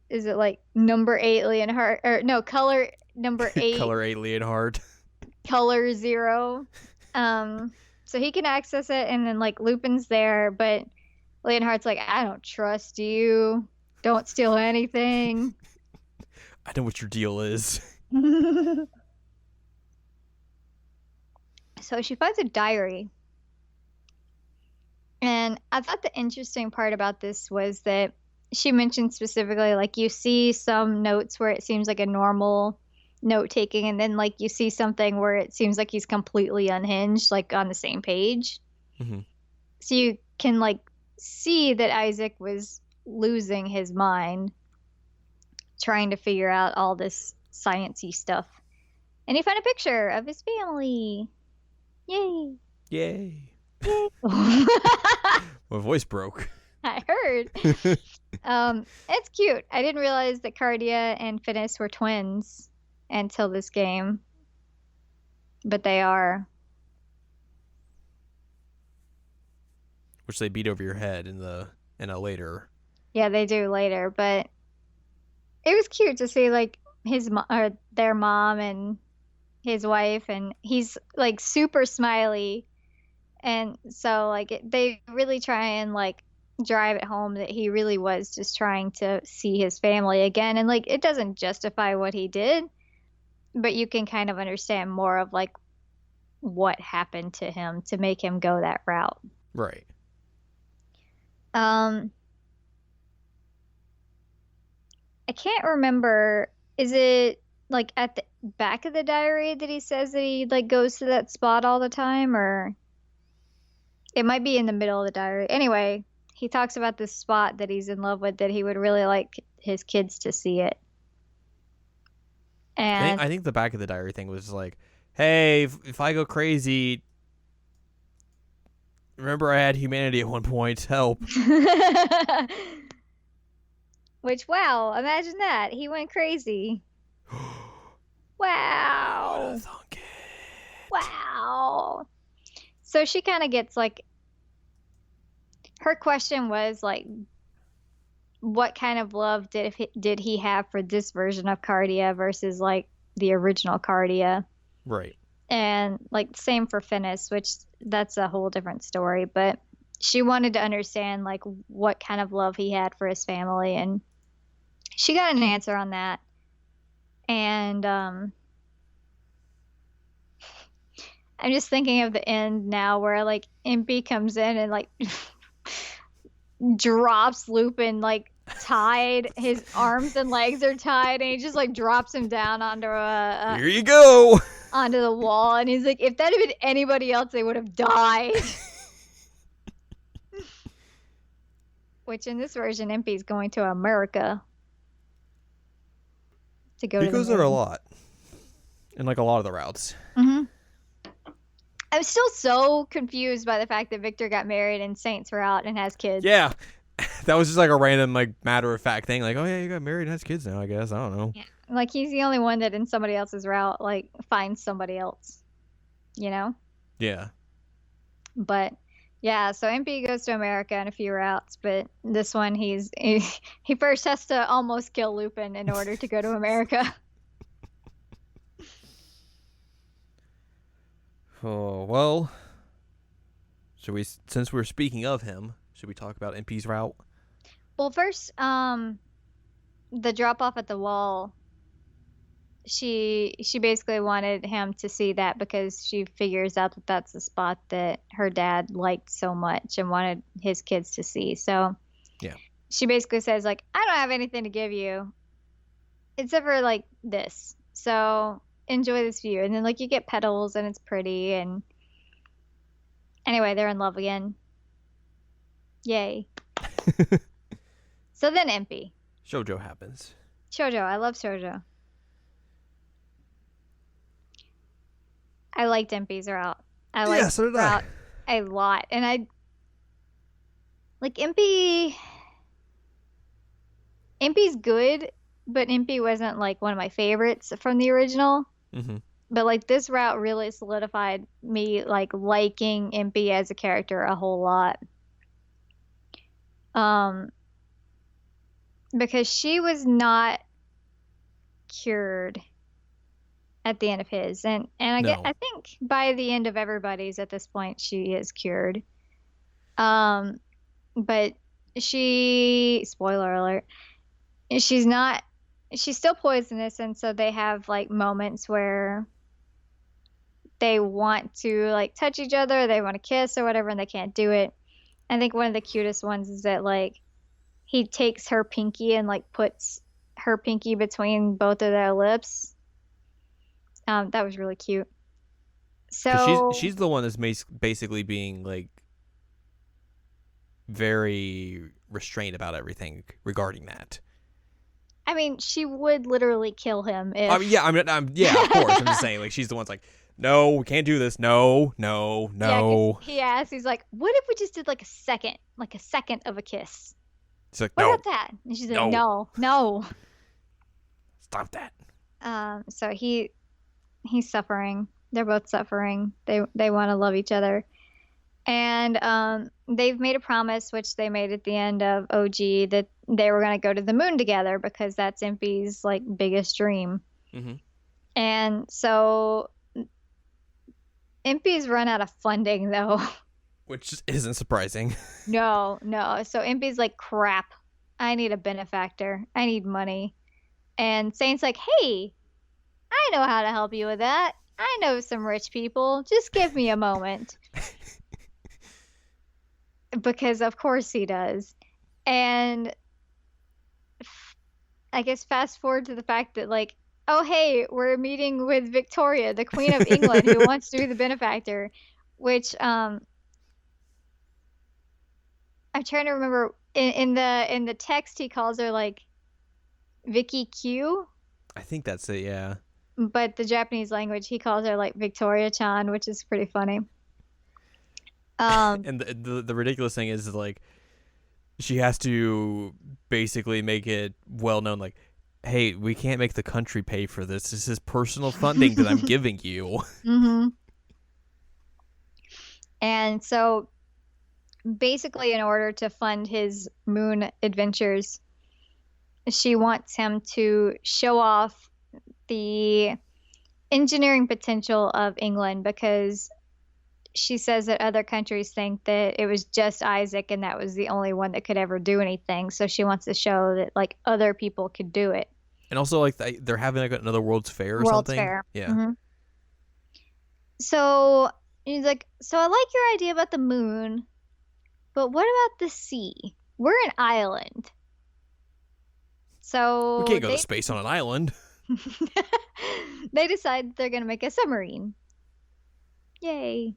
is it, like number 8 Leonhardt, or no, color number 8. Color 8 Leonhardt. Color 0. So he can access it, and then like Lupin's there, but Leonhardt's like, I don't trust you. Don't steal anything. I know what your deal is. So she finds a diary. And I thought the interesting part about this was that she mentioned specifically, like, you see some notes where it seems like a normal note taking, and then like you see something where it seems like he's completely unhinged, like on the same page. Mm-hmm. So you can like see that Isaac was losing his mind trying to figure out all this sciencey stuff. And he found a picture of his family. Yay. Yay. My voice broke. I heard. It's cute. I didn't realize that Cardia and Finis were twins until this game, but they are. Which they beat over your head in a later. Yeah, they do later, but it was cute to see like their mom and his wife, and he's like super smiley. And so like they really try and like drive it home that he really was just trying to see his family again. And like it doesn't justify what he did, but you can kind of understand more of like what happened to him to make him go that route. Right. I can't remember. Is it like at the back of the diary that he says that he like goes to that spot all the time, or it might be in the middle of the diary. Anyway, he talks about this spot that he's in love with, that he would really like his kids to see it. And I think the back of the diary thing was like, hey, if I go crazy, remember I had humanity at one point. Help. Which, wow, imagine that. He went crazy. Wow. What a thunk it. Wow. So she kind of gets like, her question was like, what kind of love did he have for this version of Cardia versus like the original Cardia? Right. And like same for Finis, which that's a whole different story, but she wanted to understand like what kind of love he had for his family, and she got an answer on that. And I'm just thinking of the end now where like Impy comes in and like drops Lupin like tied, his arms and legs are tied, and he just like drops him down onto here you go, onto the wall, and he's like, if that had been anybody else, they would have died. Which in this version, Impy's going to America to go. He goes there a lot, in like a lot of the routes. Mm-hmm. I'm still so confused by the fact that Victor got married in Saints Route and has kids. Yeah. That was just like a random, like, matter-of-fact thing. Like, oh, yeah, you got married and has kids now, I guess. I don't know. Yeah. Like, he's the only one that in somebody else's route, like, finds somebody else. You know? Yeah. But, yeah, so MP goes to America in a few routes, but this one he first has to almost kill Lupin in order to go to America. Oh, well, since we're speaking of him, should we talk about MP's route? Well, first, the drop off at the wall, she basically wanted him to see that because she figures out that that's the spot that her dad liked so much and wanted his kids to see. So yeah, she basically says like, I don't have anything to give you except for like this. So enjoy this view. And then like you get petals and it's pretty, and anyway, they're in love again. Yay. So then MP. Shoujo happens. Shoujo. I love Shoujo. I liked MP's route. I liked so did route a lot. And I like MP. MP's good, but Impy wasn't like one of my favorites from the original. Mm-hmm. But like this route really solidified me like liking Impy as a character a whole lot. Um, because she was not cured at the end of his, and No. I think by the end of everybody's at this point she is cured. Um, but she, spoiler alert, she's not. She's still poisonous, and so they have like moments where they want to like touch each other, they want to kiss or whatever, and they can't do it. I think one of the cutest ones is that like he takes her pinky and like puts her pinky between both of their lips. That was really cute. So she's the one that's basically being like very restrained about everything regarding that. I mean, she would literally kill him if. I mean, yeah, yeah, of course. I'm just saying, like, she's the one's like, no, we can't do this. No, no, no. Yeah, he asked. He's like, "What if we just did like a second of a kiss? She's like, What no, about that?" And she's like, no, "No, no." stop that. So he's suffering. They're both suffering. They want to love each other. And they've made a promise, which they made at the end of OG, that they were going to go to the moon together because that's Impy's like biggest dream. Mm-hmm. And so Impy's run out of funding though. Which isn't surprising. No. So Impy's like, crap. I need a benefactor. I need money. And Saint's like, hey, I know how to help you with that. I know some rich people. Just give me a moment. Because of course he does. And I guess fast forward to the fact that like, oh hey, we're meeting with Victoria, the Queen of England, who wants to be the benefactor, which I'm trying to remember in the text he calls her like Vicky Q. I think that's it, yeah. But the Japanese language he calls her like Victoria-chan, which is pretty funny. And the ridiculous thing is like she has to basically make it well known like, hey, we can't make the country pay for this. This is personal funding that I'm giving you. Mm-hmm. And so basically in order to fund his moon adventures, she wants him to show off the engineering potential of England because she says that other countries think that it was just Isaac and that was the only one that could ever do anything. So she wants to show that like other people could do it. And also like they're having like another World's Fair or World's something. Fair. Yeah. Mm-hmm. So he's like, so I like your idea about the moon, but what about the sea? We're an island. So we can't go to space on an island. They decide they're going to make a submarine. Yay.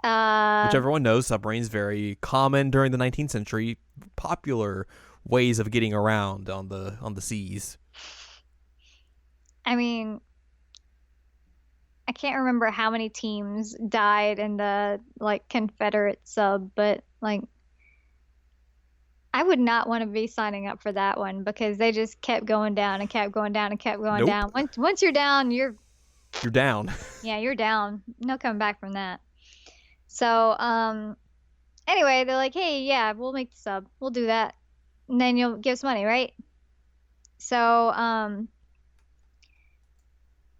Which everyone knows, submarines very common during the 19th century, popular ways of getting around on the seas. I mean, I can't remember how many teams died in the like Confederate sub, but like I would not want to be signing up for that one because they just kept going down and kept going down and kept going down. Once you're down, you're down. Yeah, you're down. No coming back from that. So, anyway, they're like, hey, yeah, we'll make the sub. We'll do that. And then you'll give us money, right? So,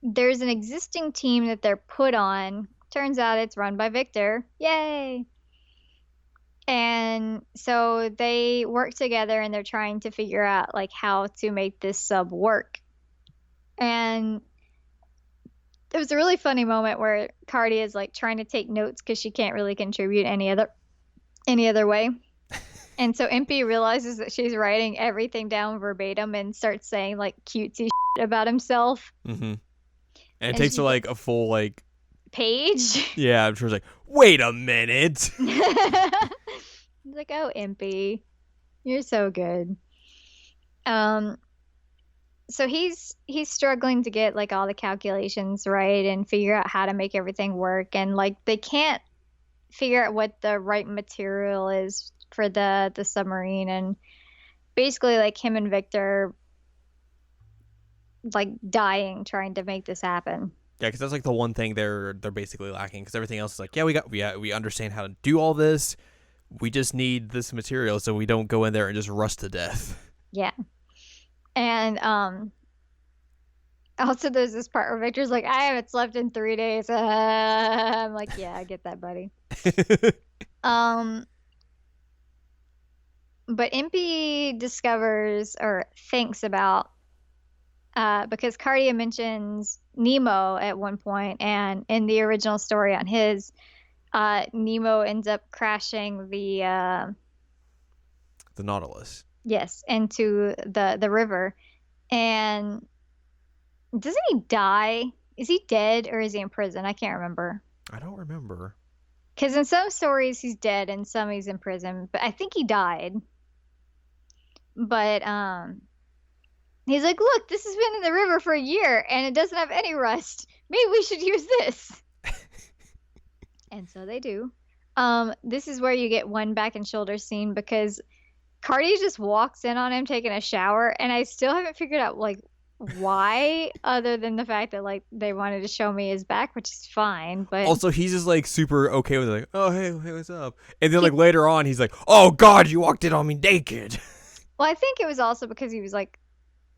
there's an existing team that they're put on. Turns out it's run by Victor. Yay! And so they work together and they're trying to figure out like how to make this sub work. And there was a really funny moment where Cardi is like trying to take notes because she can't really contribute any other way. And so Impy realizes that she's writing everything down verbatim and starts saying like cutesy shit about himself. Mm-hmm. And it takes her like a full like page. Yeah, I'm sure it's like, wait a minute. He's like, oh, Impy, you're so good. So he's struggling to get like all the calculations right and figure out how to make everything work, and like they can't figure out what the right material is for the submarine, and basically like him and Victor like dying trying to make this happen. Yeah, because that's like the one thing they're basically lacking. Because everything else is like, we understand how to do all this. We just need this material so we don't go in there and just rust to death. Yeah. And also there's this part where Victor's like, I haven't slept in 3 days. I'm like, yeah, I get that, buddy. But Impy discovers or thinks about because Cardia mentions Nemo at one point, and in the original story on his, Nemo ends up crashing the Nautilus. Yes, into the river. And doesn't he die? Is he dead or is he in prison? I can't remember. I don't remember. Because in some stories he's dead and some he's in prison, but I think he died. But he's like, look, this has been in the river for a year and it doesn't have any rust. Maybe we should use this. And so they do. This is where you get one back and shoulder scene because Cardi just walks in on him taking a shower, and I still haven't figured out like why, other than the fact that like they wanted to show me his back, which is fine. But also, he's just like super okay with it, like, oh hey, what's up? And then like later on, he's like, oh God, you walked in on me naked. Well, I think it was also because he was like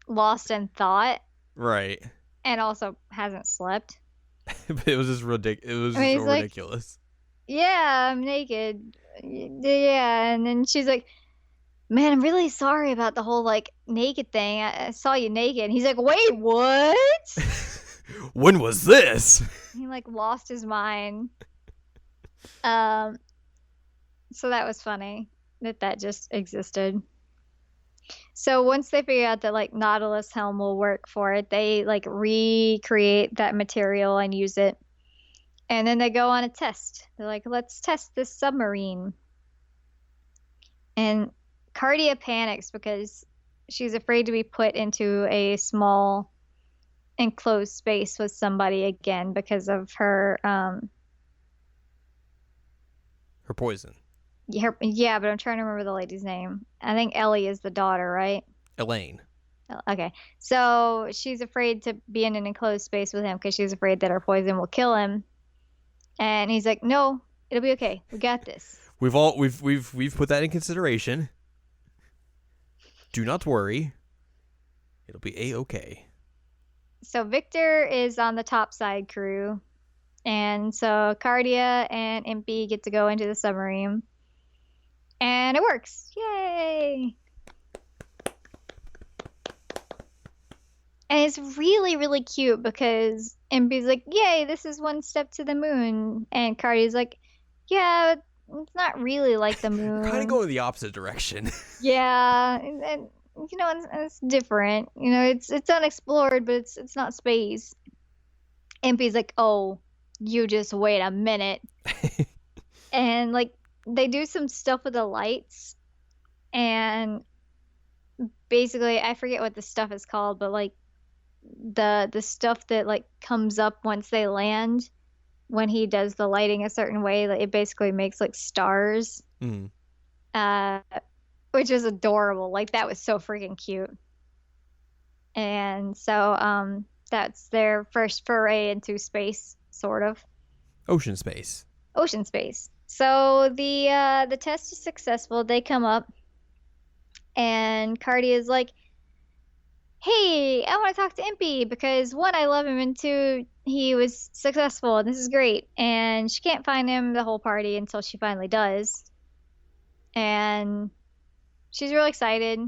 lost in thought, right? And also hasn't slept. But it was just ridiculous. It was just so ridiculous. Like, yeah, I'm naked. Yeah, and then she's like, man, I'm really sorry about the whole like naked thing. I saw you naked. And he's like, wait, what? When was this? He like lost his mind. So that was funny that just existed. So once they figure out that like Nautilus helm will work for it, they like recreate that material and use it. And then they go on a test. They're like, let's test this submarine. And Cardia panics because she's afraid to be put into a small enclosed space with somebody again because of her poison. Yeah, but I'm trying to remember the lady's name. I think Ellie is the daughter, right? Elaine. Okay. So she's afraid to be in an enclosed space with him because she's afraid that her poison will kill him. And he's like, no, it'll be okay. We got this. We've put that in consideration. Do not worry. It'll be A-okay. So Victor is on the topside crew. And so Cardia and Impy get to go into the submarine. And it works. Yay! And it's really, really cute because Impy's like, yay, this is one step to the moon. And Cardia's like, yeah, it's not really like the moon. Kind of going the opposite direction. Yeah, and you know, it's different. You know, it's unexplored, but it's not space. Impy's like, oh, you just wait a minute. And like they do some stuff with the lights, and basically I forget what the stuff is called, but like the stuff that like comes up once they land, when he does the lighting a certain way, like, it basically makes like stars. Mm. Which is adorable. Like that was so freaking cute. And so that's their first foray into space, sort of. Ocean space. So the test is successful. They come up, and Cardi is like, hey, I want to talk to Impy because one, I love him, and two, he was successful, and this is great. And she can't find him the whole party until she finally does. And she's real excited.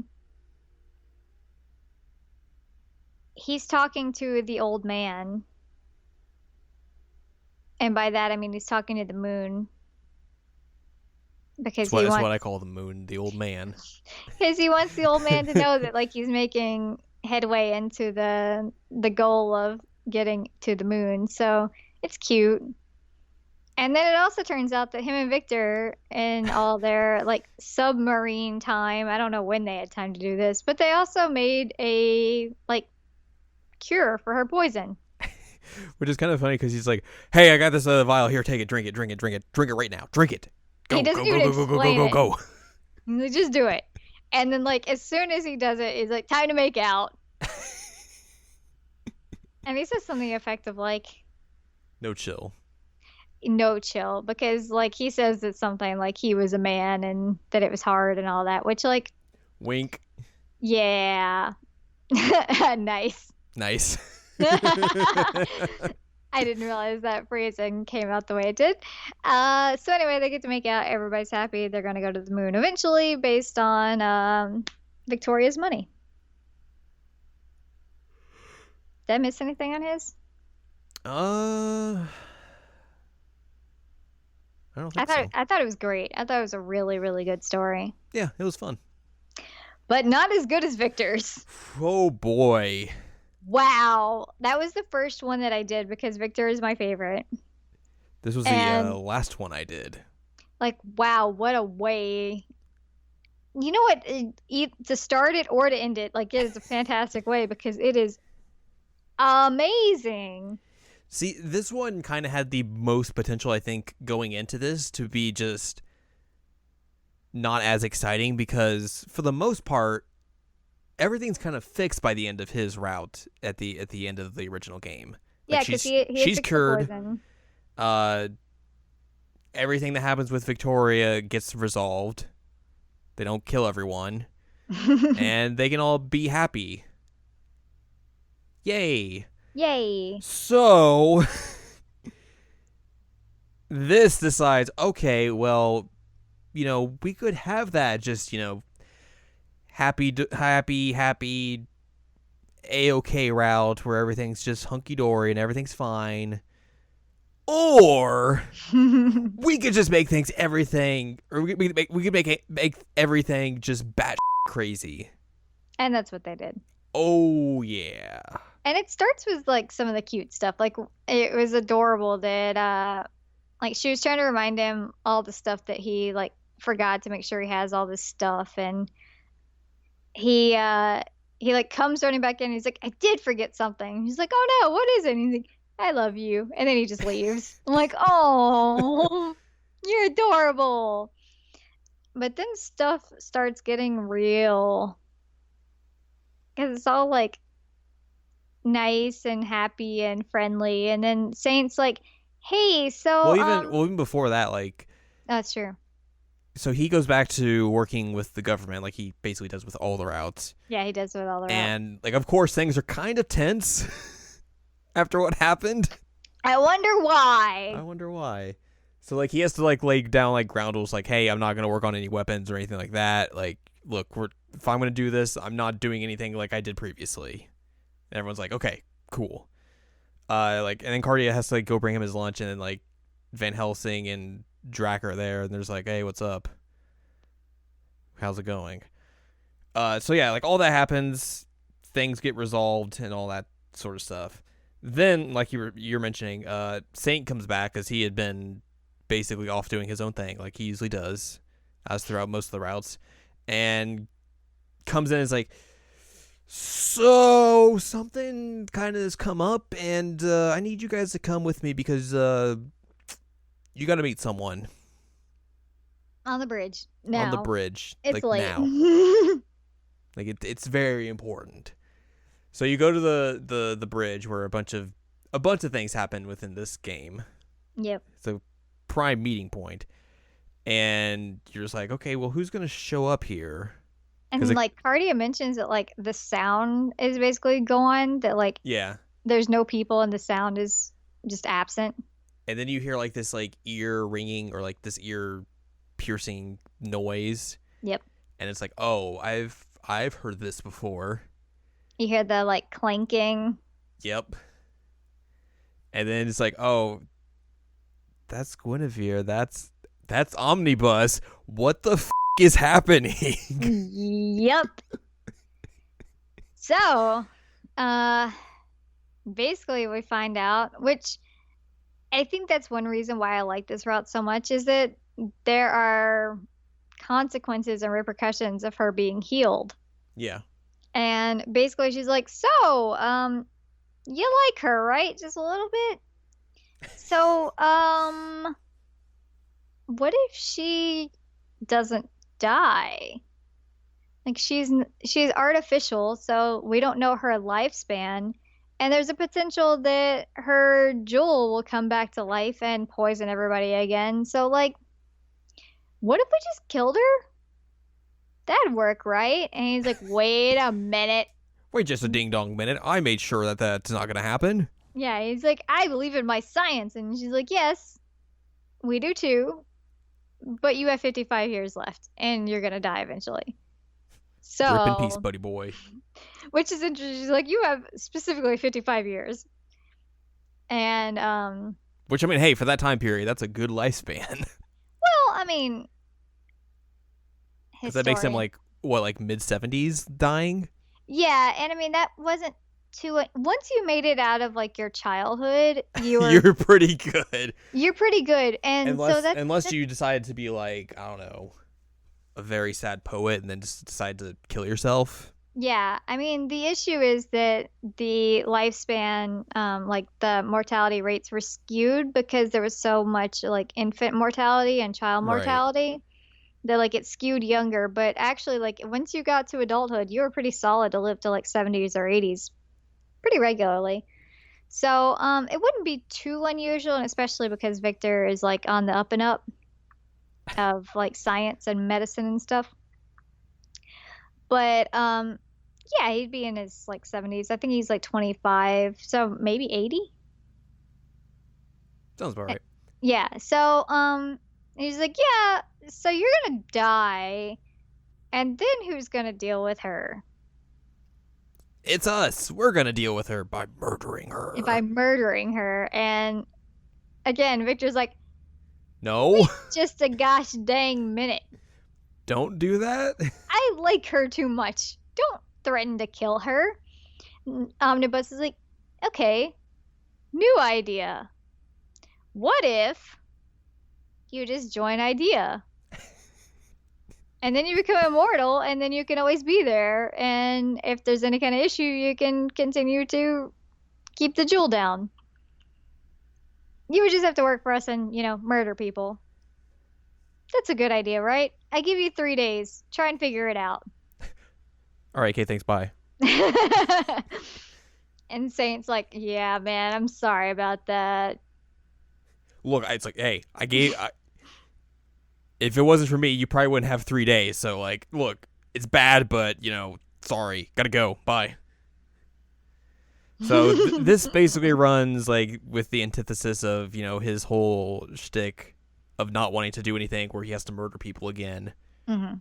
He's talking to the old man. And by that, I mean he's talking to the moon. Because that's what I call the moon, the old man. Because he wants the old man to know that like he's making headway into the goal of getting to the moon. So it's cute. And then it also turns out that him and Victor, in all their like submarine time, I don't know when they had time to do this, but they also made a like cure for her poison. Which is kind of funny because he's like, hey, I got this vial here, take it, drink it right now, drink it. Go, he doesn't go, even go, go, go, go, go. Like, just do it. And then like as soon as he does it, he's like, time to make out. And he says something effective like, No chill. no chill, because like he says it's something like he was a man and that it was hard and all that, which like, Wink. yeah. Nice. Nice. I didn't realize that phrasing came out the way it did. So anyway, they get to make out. Everybody's happy. They're gonna go to the moon eventually, based on Victoria's money. Did I miss anything on his? I don't think so. I thought it was great. I thought it was a really, really good story. Yeah, it was fun. But not as good as Victor's. Oh boy. Wow. That was the first one that I did because Victor is my favorite. This was the last one I did. Like, wow, what a way. You know what? To start it or to end it, like, it is a fantastic way because it is amazing. See, this one kind of had the most potential, I think, going into this to be just not as exciting because, for the most part, everything's kind of fixed by the end of his route at the end of the original game. Yeah, like because she's cured. Poison. Everything that happens with Victoria gets resolved. They don't kill everyone, and they can all be happy. Yay! Yay! So this decides, okay, well, we could have that just, happy, A-OK route where everything's just hunky-dory and everything's fine. Or we could just make everything everything just bat like And that's what they did. Oh, yeah. And it starts with, like, some of the cute stuff. Like, it was adorable that, like, she was trying to remind him all the stuff that he, like, forgot to make sure he has all this stuff. And he like, comes running back in. And he's like, I did forget something. He's like, oh, no, what is it? And he's like, I love you. And then he just leaves. I'm like, oh, you're adorable. But then stuff starts getting real. Because it's all, like, nice and happy and friendly. And then Saint's like, hey, so... Well, even before that, like... That's true. So he goes back to working with the government, like he basically does with all the routes. Yeah, he does with all the routes. And, like, of course, things are kind of tense after what happened. I wonder why. So, like, he has to, like, lay down, like, ground rules, like, hey, I'm not going to work on any weapons or anything like that. Like, look, if I'm going to do this, I'm not doing anything like I did previously. And everyone's like, okay, cool. And then Cardia has to, like, go bring him his lunch, and then, like, Van Helsing and Drac are there, and there's like, hey, what's up? How's it going? So yeah, like, all that happens, things get resolved, and all that sort of stuff. Then, like you're mentioning, Saint comes back because he had been basically off doing his own thing, like he usually does, as throughout most of the routes, and comes in and is like, so something kind of has come up, and I need you guys to come with me because you got to meet someone on the bridge. Now. On the bridge, it's like late. Now. Like it's very important. So you go to the bridge where a bunch of things happen within this game. Yep. It's a prime meeting point, and you're just like, okay, well, who's gonna show up here? And like Cardia mentions that, like, the sound is basically gone. That, like, yeah, there's no people and the sound is just absent. And then you hear, like, this, like, ear ringing or, like, this ear piercing noise. Yep. And it's like, oh, I've heard this before. You hear the, like, clanking. Yep. And then it's like, oh, that's Guinevere. That's Omnibus. What the is happening? Yep. So, basically we find out, which I think that's one reason why I like this route so much, is that there are consequences and repercussions of her being healed. Yeah. And basically she's like, so, you like her, right? Just a little bit? So, what if she doesn't die? Like, she's artificial, so we don't know her lifespan, And there's a potential that her jewel will come back to life and poison everybody again. So, like, what if we just killed her? That'd work, right? And he's like, wait a minute. Wait just a ding-dong minute. I made sure that that's not going to happen. Yeah, he's like, I believe in my science. And she's like, yes, we do too. But you have 55 years left, and you're going to die eventually. So, rip in peace, buddy boy. Which is interesting. She's like, you have specifically 55 years. And, which, I mean, hey, for that time period, that's a good lifespan. Well, I mean, because that makes him, like, what, like mid-70s dying? Yeah, and I mean, that wasn't too... Once you made it out of, like, your childhood, you're pretty good. You're pretty good, and unless, so that's... Unless you decide to be, like, I don't know, a very sad poet and then just decide to kill yourself. Yeah, I mean, the issue is that the lifespan, like, the mortality rates were skewed because there was so much, like, infant mortality and child mortality. Right. That, like, it skewed younger, but actually, like, once you got to adulthood, you were pretty solid to live to, like, 70s or 80s pretty regularly. So, it wouldn't be too unusual, and especially because Victor is, like, on the up and up of, like, science and medicine and stuff. But, yeah, he'd be in his, like, 70s. I think he's, like, 25, so maybe 80? Sounds about right. Yeah, so, he's like, yeah, so you're gonna die, and then who's gonna deal with her? It's us. We're gonna deal with her by murdering her. By murdering her, and again, Victor's like, no. Just a gosh dang minute. Don't do that. I like her too much. Don't threaten to kill her. Omnibus is like, okay, new idea. What if you just join Idea? And then you become immortal, and then you can always be there. And if there's any kind of issue, you can continue to keep the jewel down. You would just have to work for us and, murder people. That's a good idea, right? I give you 3 days. Try and figure it out. All right, okay, thanks, bye. And Saint's like, yeah, man, I'm sorry about that. Look, it's like, hey, if it wasn't for me, you probably wouldn't have 3 days. So, like, look, it's bad, but, sorry. Gotta go. Bye. So, this basically runs, like, with the antithesis of, his whole shtick of not wanting to do anything where he has to murder people again. Mm-hmm.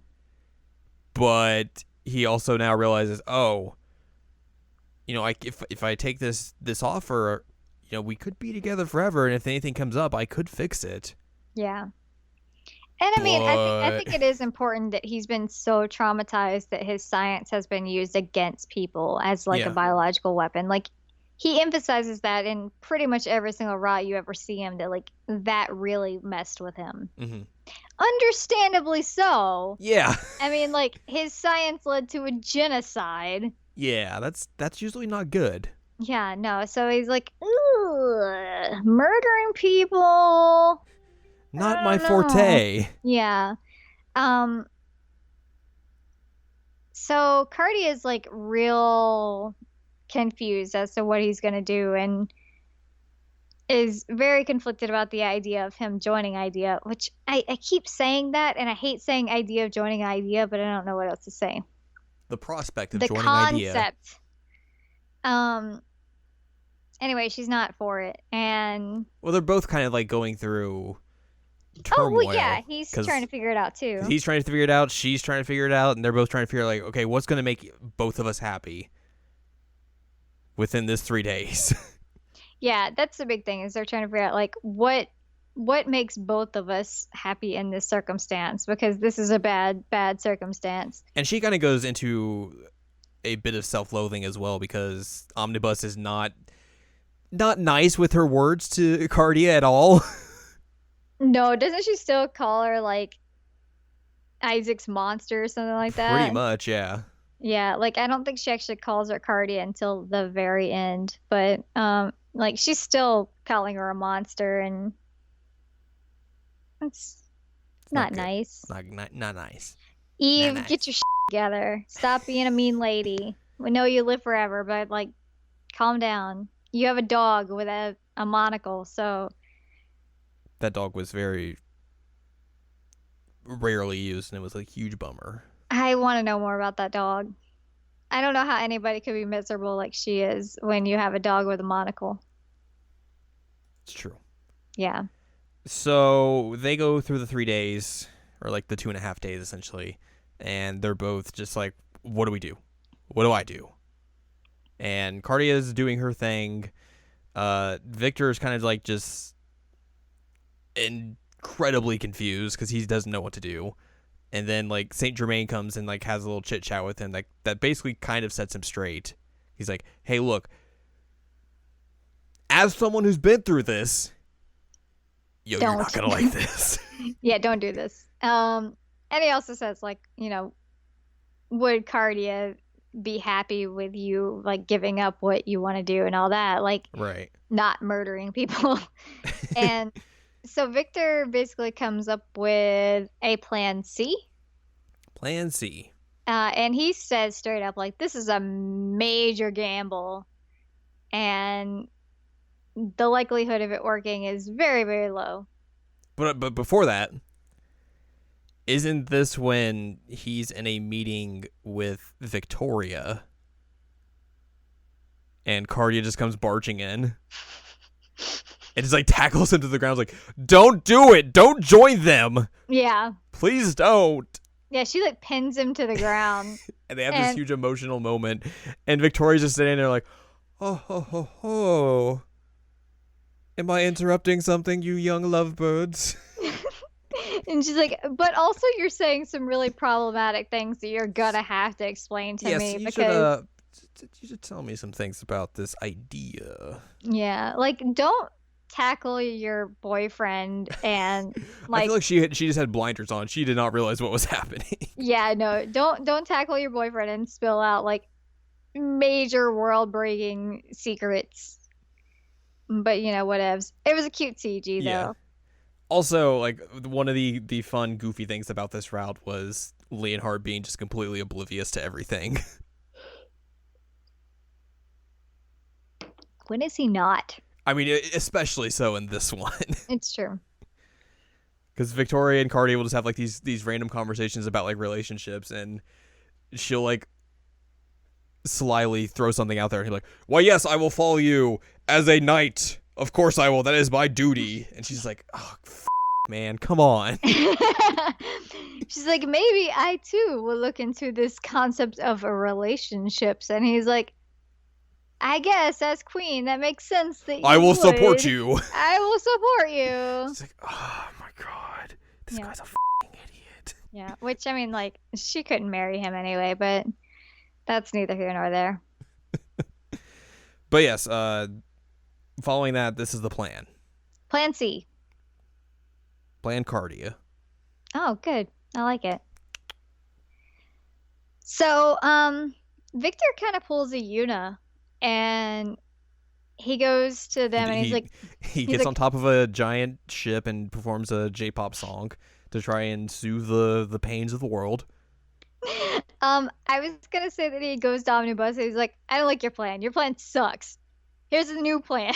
But he also now realizes, if I take this offer, we could be together forever, and if anything comes up, I could fix it. Yeah. And I mean, I think it is important that he's been so traumatized that his science has been used against people as, like, a biological weapon. Like, he emphasizes that in pretty much every single rot you ever see him, that, like, that really messed with him. Mm-hmm. Understandably so. Yeah. I mean, like, his science led to a genocide. Yeah, that's usually not good. Yeah, no. So he's like, ugh, murdering people. Not my forte. Yeah. So Cardi is, like, real confused as to what he's gonna do, and is very conflicted about the idea of him joining Idea, which I keep saying that, and I hate saying idea of joining Idea, but I don't know what else to say. The prospect of joining Idea. The concept. Anyway, she's not for it, and... Well, they're both kind of, like, going through turmoil. Oh, well, yeah, he's trying to figure it out, too. He's trying to figure it out, she's trying to figure it out, and they're both trying to figure out, like, okay, what's going to make both of us happy within this 3 days? Yeah, that's the big thing, is they're trying to figure out, like, what makes both of us happy in this circumstance, because this is a bad circumstance. And she kind of goes into a bit of self-loathing as well, because Omnibus is not nice with her words to Cardia at all. No, doesn't she still call her, like, Isaac's monster or something like that? Pretty much, yeah. Yeah, like, I don't think she actually calls her Cardia until the very end, but like, she's still calling her a monster, and it's not nice. Not nice. Eve, not nice. Get your shit together. Stop being a mean lady. We know you live forever, but, like, calm down. You have a dog with a monocle, so. That dog was very rarely used, and it was a huge bummer. I want to know more about that dog. I don't know how anybody could be miserable like she is when you have a dog with a monocle. It's true. Yeah. So they go through the 3 days, or like the 2.5 days essentially, and they're both just like, what do we do? What do I do? And Cardia's doing her thing. Victor is kind of like just incredibly confused because he doesn't know what to do. And then like Saint Germain comes and like has a little chit chat with him, like that basically kind of sets him straight. He's like, hey, look, as someone who's been through this, you're not gonna like this. Yeah, don't do this. And he also says, like, would Cardia be happy with you like giving up what you want to do and all that, like, right, not murdering people. And so Victor basically comes up with a plan C. Plan C. And he says straight up, like, this is a major gamble, and the likelihood of it working is very, very low. But before that, isn't this when he's in a meeting with Victoria and Cardia just comes barging in and just like tackles him to the ground, like, don't do it, don't join them, yeah, please don't. Yeah, she like pins him to the ground. And they have this huge emotional moment, and Victoria's just sitting there like, oh, am I interrupting something, you young lovebirds? And she's like, but also you're saying some really problematic things that you're gonna have to explain to me. Because you should tell me some things about this idea. Yeah, like, don't tackle your boyfriend and like. I feel like she just had blinders on. She did not realize what was happening. Yeah, no, don't tackle your boyfriend and spill out like major world-breaking secrets. But whatevs. It was a cute CG though. Also, like, one of the fun, goofy things about this route was Leonhard being just completely oblivious to everything. When is he not? I mean, especially so in this one. It's true. Because Victoria and Cardi will just have like these random conversations about like relationships, and she'll like slyly throw something out there, and he's like, "Why, yes, I will follow you as a knight. Of course I will. That is my duty." And she's like, "Oh, man, come on." She's like, maybe I too will look into this concept of relationships, and he's like, I guess as queen, that makes sense that you I will support you. I will support you. It's like, oh my god, this guy's a idiot. Yeah, which, I mean, like, she couldn't marry him anyway, but that's neither here nor there. But yes, following that, this is the plan. Plan C. Plan Cardia. Oh, good. I like it. So, Victor kind of pulls a Yuna, and he goes to them, and he's like... He gets on top of a giant ship and performs a J-pop song to try and soothe the pains of the world. I was going to say that he goes to Omnibus, and he's like, I don't like your plan. Your plan sucks. Here's a new plan.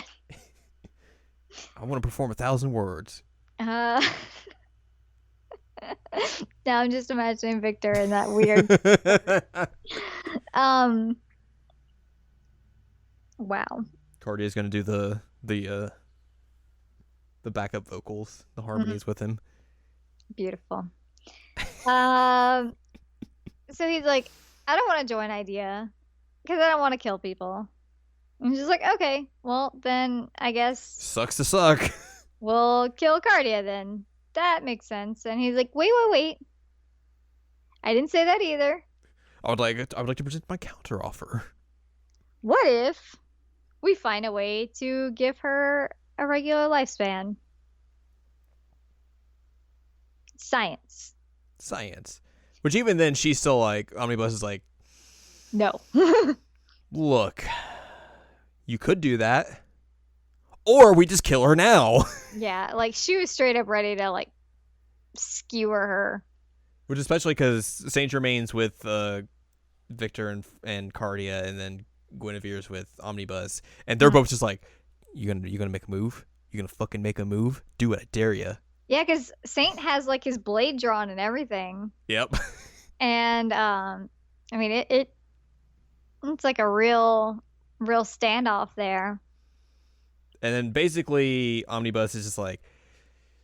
I want to perform 1,000 words. Now I'm just imagining Victor in that weird... Wow. Cardia's going to do the backup vocals, the harmonies with him. Beautiful. So he's like, I don't want to join Idea because I don't want to kill people. And she's like, okay, well, then I guess... Sucks to suck. We'll kill Cardia then. That makes sense. And he's like, wait. I didn't say that either. I would like to present my counter offer. What if we find a way to give her a regular lifespan? Science. Which even then, she's still like, Omnibus is like, no. Look, you could do that. Or we just kill her now. Yeah, like, she was straight up ready to, like, skewer her. Which, especially because Saint Germain's with Victor and Cardia, and then Guinevere's with Omnibus, and they're both just like, you gonna make a move? You gonna fucking make a move? Do it, I dare ya. Yeah, because Saint has like his blade drawn and everything. Yep. And I mean it's like a real standoff there. And then basically Omnibus is just like,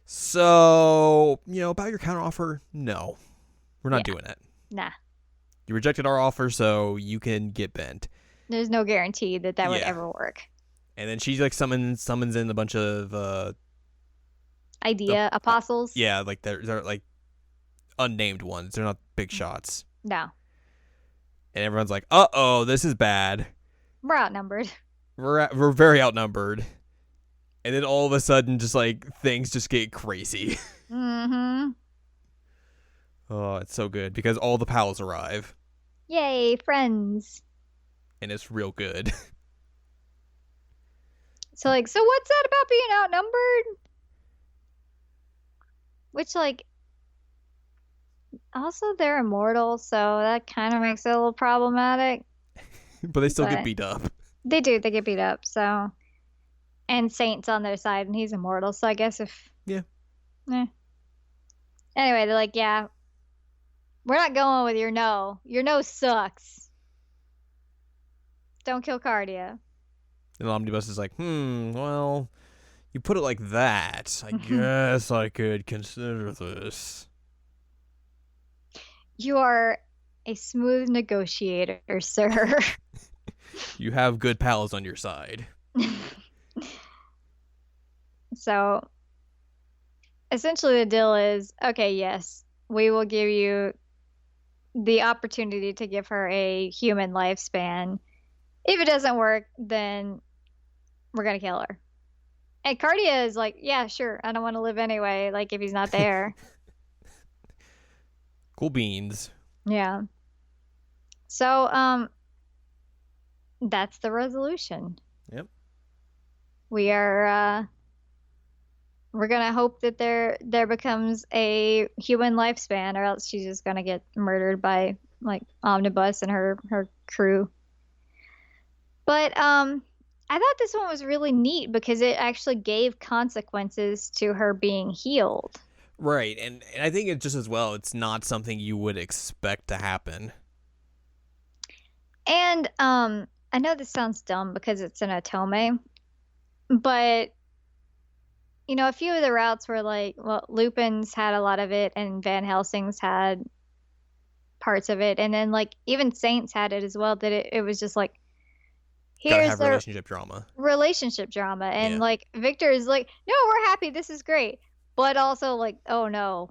so, about your counteroffer, no. We're not doing it. Nah. You rejected our offer, so you can get bent. There's no guarantee that would ever work. And then she like summons in a bunch of apostles. Yeah, like they're like unnamed ones. They're not big shots. No. And everyone's like, "Uh-oh, this is bad. We're outnumbered. We're very outnumbered." And then all of a sudden, just like things just get crazy. Mm-hmm. Oh, it's so good because all the pals arrive. Yay, friends. And it's real good. So what's that about being outnumbered? Which, like, also they're immortal, so that kind of makes it a little problematic. But they still get beat up. They do. They get beat up, so. And Saint's on their side, and he's immortal, so I guess if. Yeah. Eh. Anyway, they're like, yeah, we're not going with your no. Your no sucks. Don't kill Cardia. And Omnibus is like, well, you put it like that. I guess I could consider this. You are a smooth negotiator, sir. You have good pals on your side. So, essentially the deal is, okay, yes, we will give you the opportunity to give her a human lifespan. If it doesn't work, then we're going to kill her. And Cardia is like, yeah, sure, I don't want to live anyway, like, if he's not there. Cool beans. Yeah. So, that's the resolution. Yep. We're gonna hope that there becomes a human lifespan, or else she's just gonna get murdered by like Omnibus and her crew. But I thought this one was really neat because it actually gave consequences to her being healed. Right, and I think it's just as well, it's not something you would expect to happen. And I know this sounds dumb because it's an Otome, but a few of the routes were like, well, Lupin's had a lot of it, and Van Helsing's had parts of it, and then like even Saints had it as well. That it was just like, here's the relationship drama, and like Victor is like, no, we're happy, this is great, but also like, oh no,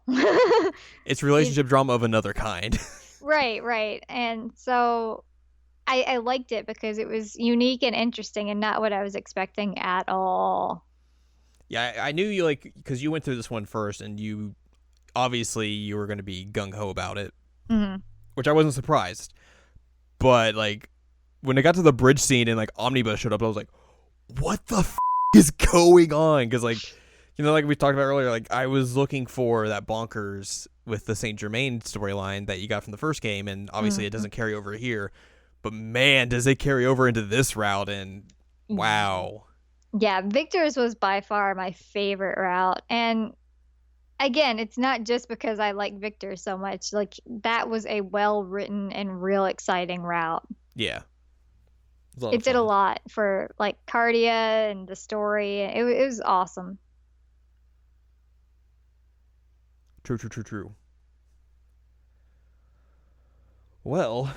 it's relationship drama of another kind. Right, and so I liked it because it was unique and interesting, and not what I was expecting at all. Yeah, I knew you, like, because you went through this one first, and you were going to be gung-ho about it, which I wasn't surprised. But, like, when I got to the bridge scene and, like, Omnibus showed up, I was like, what the is going on? Because, like, like we talked about earlier, like, I was looking for that bonkers with the Saint Germain storyline that you got from the first game, and obviously it doesn't carry over here. But, man, does it carry over into this route, and wow. Yeah, Victor's was by far my favorite route. And again, it's not just because I like Victor so much. Like, that was a well-written and real exciting route. Yeah. It did a lot for, like, Cardia and the story. It was awesome. True. Well,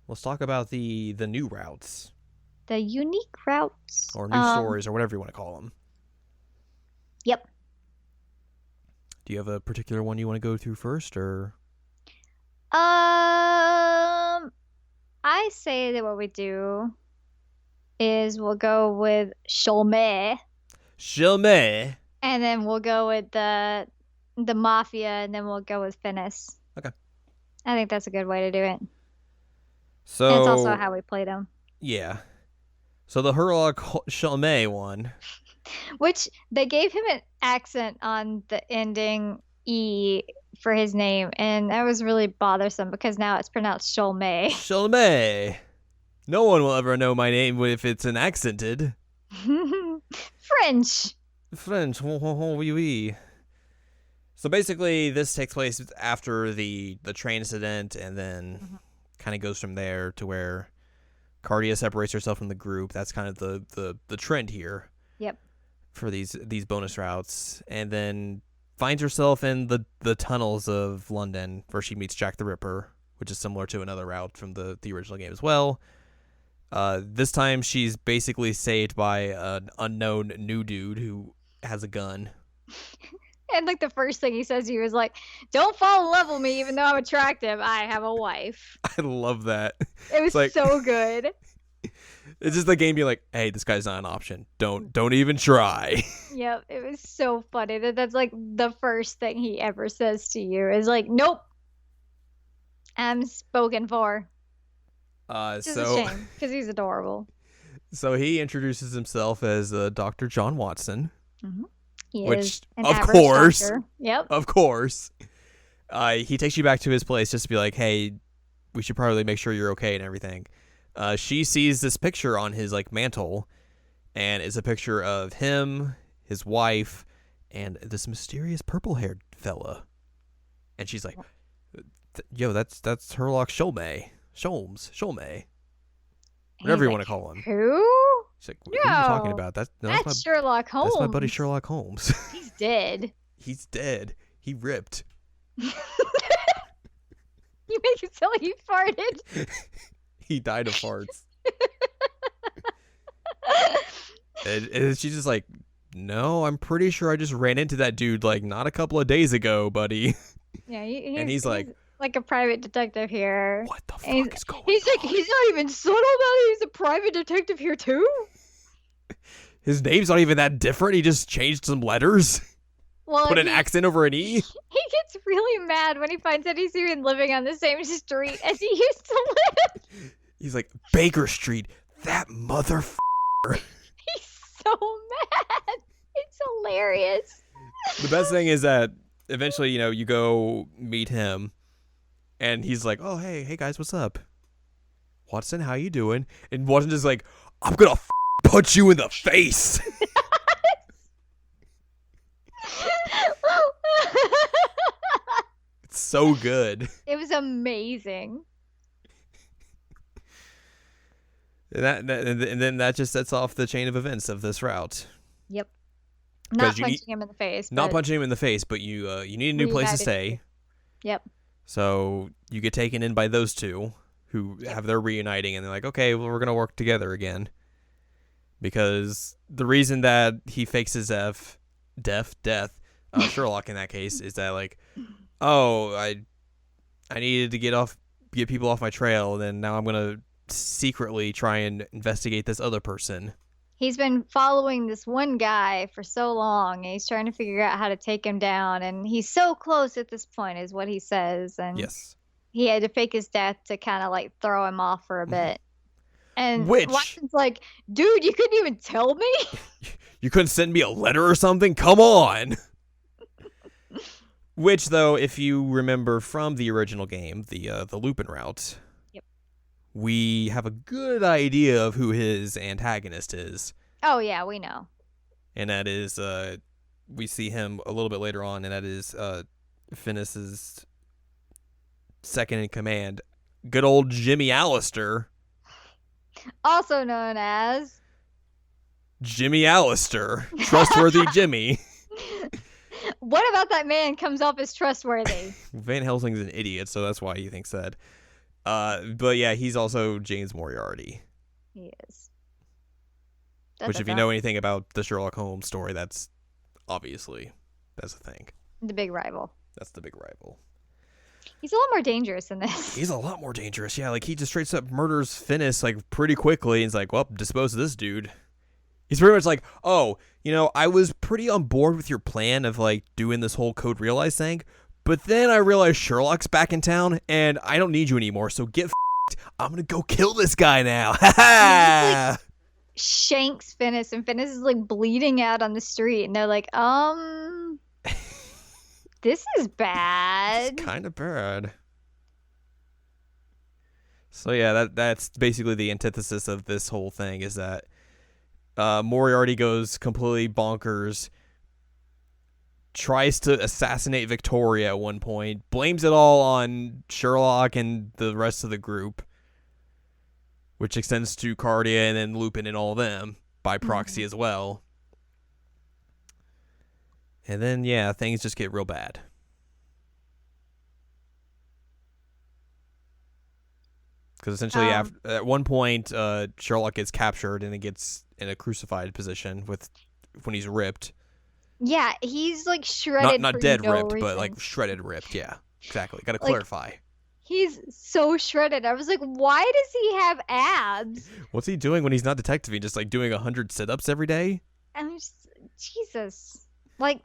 let's talk about the new routes. The unique routes. Or new stories, or whatever you want to call them. Yep. Do you have a particular one you want to go through first, or? I say that what we do is we'll go with Cholmet. Cholmet. And then we'll go with the Mafia, and then we'll go with Finis. Okay. I think that's a good way to do it. So. And it's also how we played them. Yeah. So the Herlock Cholmet one. Which they gave him an accent on the ending E for his name, and that was really bothersome because now it's pronounced Cholmet. Cholmet. No one will ever know my name if it's an accented. French. French. Oui, oui. So basically, this takes place after the train incident, and then kind of goes from there to where Cardia separates herself from the group. That's kind of the trend here. Yep. For these bonus routes, and then finds herself in the tunnels of London, where she meets Jack the Ripper, which is similar to another route from the original game as well. This time, she's basically saved by an unknown new dude who has a gun. And like the first thing he says to you is like, "Don't fall in love with me, even though I'm attractive. I have a wife." I love that. It was like, so good. It's just the game being like, hey, this guy's not an option. Don't even try. Yep, it was so funny that's like the first thing he ever says to you is like, "Nope, I'm spoken for." Which is a shame because he's adorable. So he introduces himself as Dr. John Watson. Mm-hmm. He which, is an of course, doctor. Yep. Of course. He takes you back to his place just to be like, hey, we should probably make sure you're okay and everything. She sees this picture on his like mantle, and it's a picture of him, his wife, and this mysterious purple-haired fella. And she's like, "Yo, that's Sherlock Sholmes, whatever you want to call him." Who? She's like, "What are you talking about? That's Sherlock Holmes. That's my buddy Sherlock Holmes." He's dead. He's dead. He ripped. You make it sound like he farted. He died of farts. and she's just like, "No, I'm pretty sure I just ran into that dude like not a couple of days ago, buddy." Yeah, he's like a private detective here. What the fuck is going on? He's like, he's not even subtle about it. He's a private detective here too. His name's not even that different. He just changed some letters. Well, put an accent over an E. He gets really mad when he finds out he's even living on the same street as he used to live. He's like, Baker Street, that motherfucker. He's so mad. It's hilarious. The best thing is that eventually, you go meet him, and he's like, "Oh, hey guys, what's up? Watson, how you doing?" And Watson's just like, "I'm gonna punch you in the face." It's so good. It was amazing. And then that just sets off the chain of events of this route. Yep. Not punching him in the face. Not punching him in the face, but you need a new place to stay. Yep. So you get taken in by those two who have their reuniting, and they're like, okay, well, we're going to work together again. Because the reason that he fakes his death, Sherlock in that case, is that like, oh, I needed to get people off my trail, and then now I'm going to secretly try and investigate this other person. He's been following this one guy for so long, and he's trying to figure out how to take him down, and he's so close at this point is what he says. And yes, he had to fake his death to kind of like throw him off for a bit. And Watson's like, dude, you couldn't even tell me? You couldn't send me a letter or something? Come on. Which, though, if you remember from the original game, the Lupin route, we have a good idea of who his antagonist is. Oh, yeah, we know. And that is, we see him a little bit later on, and that is Finniss's second in command, good old Jimmy Allister. Also known as Jimmy Allister. Trustworthy Jimmy. What about that man comes off as trustworthy? Van Helsing's an idiot, so that's why he thinks that. But yeah, he's also James Moriarty. He is. Which, if you know anything about the Sherlock Holmes story, that's a thing. The big rival. That's the big rival. He's a lot more dangerous than this. He's a lot more dangerous, yeah. Like, he just straight up murders Finniss, like, pretty quickly. And he's like, well, dispose of this dude. He's pretty much like, oh, I was pretty on board with your plan of, like, doing this whole Code Realize thing. But then I realized Sherlock's back in town, and I don't need you anymore, so get f***ed. I'm going to go kill this guy now. Ha ha! Like, shanks Finniss, and Finniss is, like, bleeding out on the street. And they're like, this is bad. It's kind of bad. So yeah, that's basically the antithesis of this whole thing is that Moriarty goes completely bonkers, tries to assassinate Victoria at one point, blames it all on Sherlock and the rest of the group, which extends to Cardia and then Lupin and all of them by proxy as well. And then, yeah, things just get real bad. Because essentially, at one point, Sherlock gets captured and then gets in a crucified position when he's ripped. Yeah, he's like shredded. Not for dead no ripped, reason. but like shredded ripped. Yeah, exactly. Got to clarify. He's so shredded. I was like, why does he have abs? What's he doing when he's not detective? He's just like doing 100 sit-ups every day? I'm just, Jesus. Like,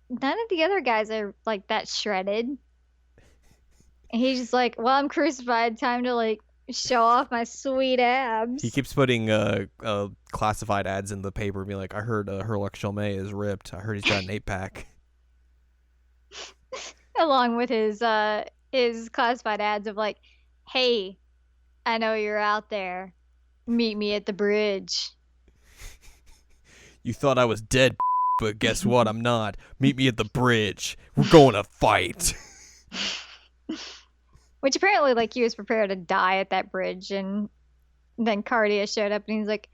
none of the other guys are like that shredded. And he's just like, well, I'm crucified. Time to like show off my sweet abs. He keeps putting classified ads in the paper and be like, I heard Herlock Sholmé is ripped. I heard he's got an 8-pack. Along with his classified ads of like, hey, I know you're out there. Meet me at the bridge. You thought I was dead, but guess what? I'm not. Meet me at the bridge. We're going to fight. Which apparently, like, he was prepared to die at that bridge, and then Cardia showed up, and he's like,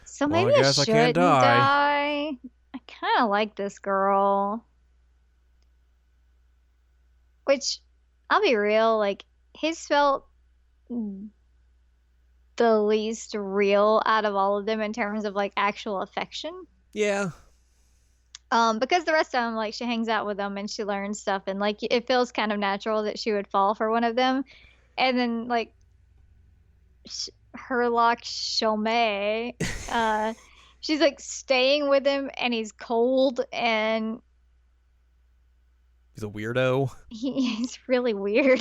so maybe I shouldn't die. I kind of like this girl. Which, I'll be real, like, his felt the least real out of all of them in terms of, like, actual affection. Yeah. Because the rest of them, like, she hangs out with them and she learns stuff, and like it feels kind of natural that she would fall for one of them. And then like Herlock Sholmé, she's like staying with him, and he's cold and he's a weirdo. He's really weird.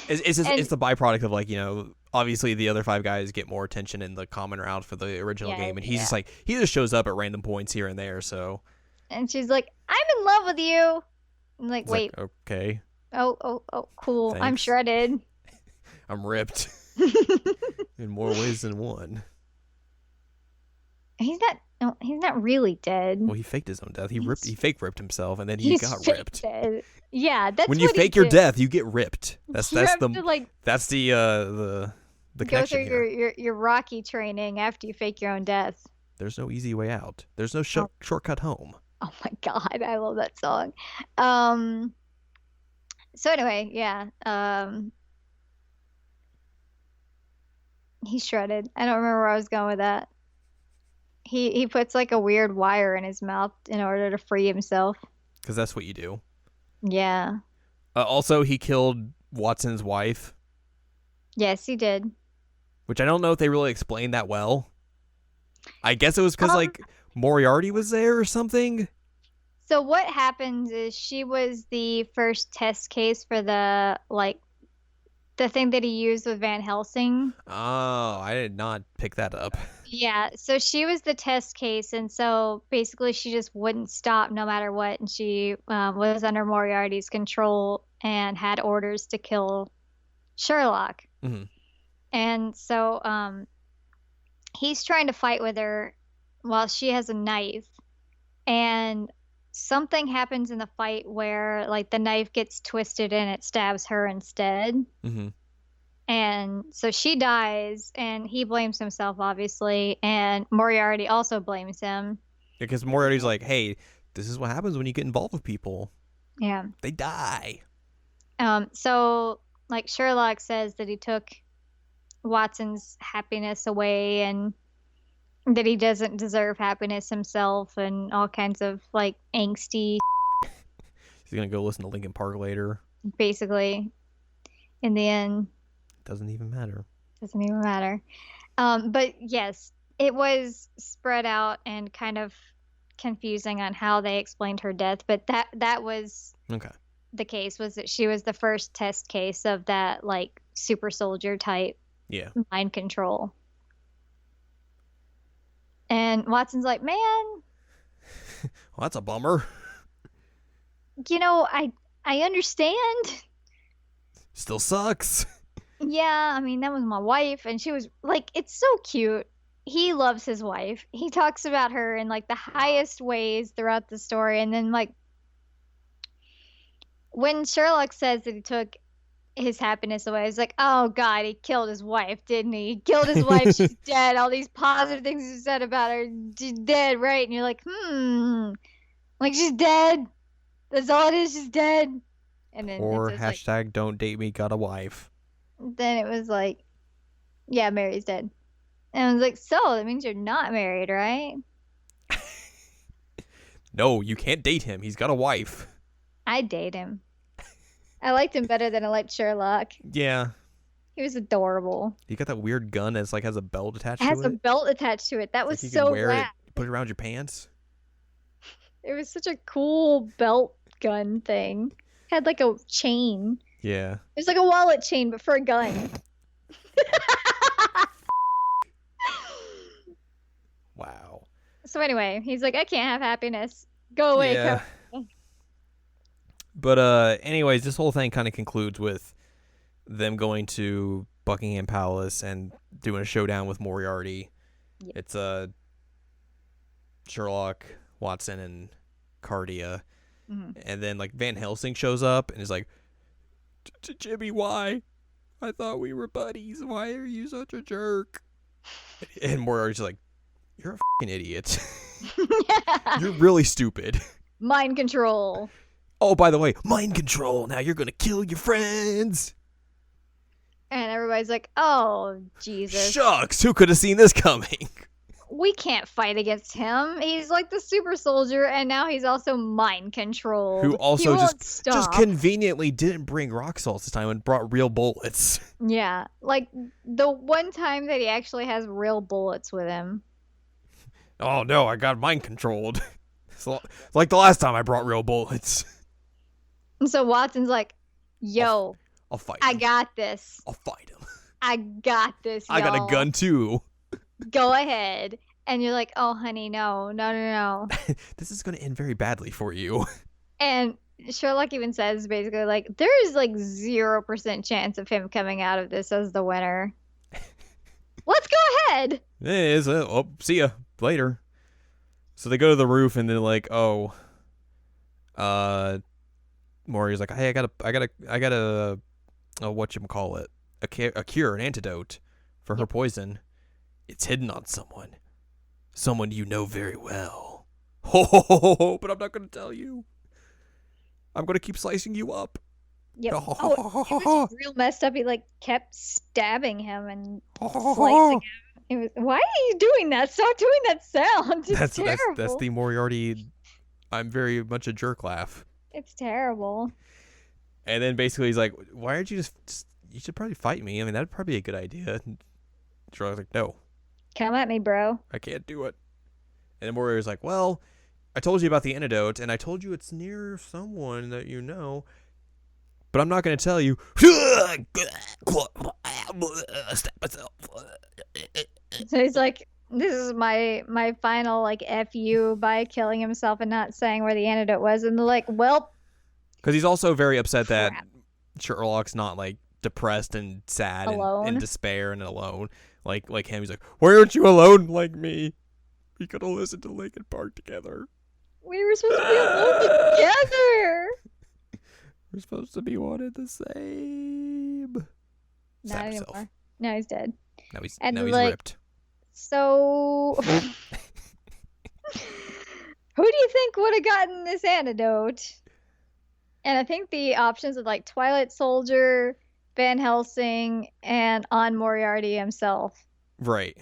It's the byproduct of, like, you know, obviously the other 5 guys get more attention in the common route for the original game, and he's just like, he just shows up at random points here and there. So. And she's like, I'm in love with you. I'm like, wait. Like, okay. Oh, cool. Thanks. I'm shredded. I'm ripped. In more ways than one. He's not really dead. Well, he faked his own death. He fake ripped himself, and then he got ripped. Dead. Yeah, that's when you what fake your death, you get ripped. That's the connection go through your Rocky training after you fake your own death. There's no easy way out. There's no shortcut home. Oh my God, I love that song. So anyway, yeah. He's shredded. I don't remember where I was going with that. He puts like a weird wire in his mouth in order to free himself. Because that's what you do. Yeah. Also, he killed Watson's wife. Yes, he did. Which I don't know if they really explained that well. I guess it was because like Moriarty was there or something. So what happens is she was the first test case for the thing that he used with Van Helsing. Oh, I did not pick that up. Yeah, so she was the test case, and so basically she just wouldn't stop no matter what, and she was under Moriarty's control and had orders to kill Sherlock. Mm-hmm. And so he's trying to fight with her while she has a knife, and something happens in the fight where like the knife gets twisted and it stabs her instead. Mm-hmm. And so she dies, and he blames himself, obviously, and Moriarty also blames him. Because Moriarty's like, hey, this is what happens when you get involved with people. Yeah. They die. So, like, Sherlock says that he took Watson's happiness away and that he doesn't deserve happiness himself and all kinds of, like, angsty. He's going to go listen to Linkin Park later. Basically, in the end. Doesn't even matter. But yes, it was spread out and kind of confusing on how they explained her death. But that was the case, was that she was the first test case of that like super soldier type mind control. And Watson's like, man, well, that's a bummer. You know, I understand. Still sucks. Yeah, I mean, that was my wife, and she was like, it's so cute. He loves his wife. He talks about her in like the highest ways throughout the story. And then, like, when Sherlock says that he took his happiness away, it's like, oh God, he killed his wife, didn't he? He killed his wife. She's dead. All these positive things you said about her, she's dead, right? And you're like, like she's dead. That's all it is. She's dead. And then Or it says hashtag don't date me, got a wife. then it was like, yeah, Mary's dead. And I was like, so that means you're not married, right? No, you can't date him. He's got a wife. I'd date him. I liked him better than I liked Sherlock. Yeah. He was adorable. He got that weird gun that's like has a belt attached It to has it. a belt attached to it. That was Like you so can wear rad. it, put it around your pants. It was such a cool belt gun thing. Had like a chain. Yeah. It was like a wallet chain, but for a gun. Wow. So anyway, he's like, I can't have happiness. Go away. Yeah. Come. But anyways, this whole thing kind of concludes with them going to Buckingham Palace and doing a showdown with Moriarty. Yep. It's Sherlock, Watson, and Cardia. Mm-hmm. And then like Van Helsing shows up and is like, Jimmy, why? I thought we were buddies. Why are you such a jerk? And Moriarty's like, you're a fucking idiot. You're really stupid. Mind control. Oh, by the way, mind control. Now you're going to kill your friends. And everybody's like, oh, Jesus. Shucks, who could have seen this coming? We can't fight against him. He's like the super soldier, and now he's also mind controlled. Who also just stop. conveniently didn't bring rock salt this time and brought real bullets. Yeah, like the one time that he actually has real bullets with him. Oh no, I got mind controlled. It's like the last time I brought real bullets. And so Watson's like, yo, I'll fight him. I got this. I'll fight him. I got this, y'all. I got a gun too. Go ahead. And you're like, oh, honey, no. This is going to end very badly for you. And Sherlock even says basically, like, there is like 0% chance of him coming out of this as the winner. Let's go ahead. It is. Oh, see ya later. So they go to the roof and they're like, oh, Maury's like, hey, I got a whatchamacallit, a cure, an antidote for her poison. It's hidden on someone you know very well. Ho, but I'm not going to tell you. I'm going to keep slicing you up. Yep. Oh, it was real messed up. He like kept stabbing him and slicing him. Why are you doing that? Stop doing that sound. It's terrible. That's the Moriarty, I'm very much a jerk laugh. It's terrible. And then basically he's like, why aren't you just you should probably fight me. I mean, that'd probably be a good idea. And Sherlock's like, no. Come at me, bro. I can't do it. And then Moriarty's like, well, I told you about the antidote, and I told you it's near someone that you know, but I'm not going to tell you. So he's like, this is my final, like, F you by killing himself and not saying where the antidote was. And they're like, well. Because he's also very upset that Sherlock's not, like, depressed and sad and in despair and alone. Like him, he's like, why aren't you alone like me? We could have listened to Linkin Park together. We were supposed to be alone together. We're supposed to be one and the same. Not anymore. Now he's dead. Now he's like, ripped. So, who do you think would have gotten this antidote? And I think the options are like Twilight Soldier, Van Helsing, and On Moriarty himself. Right.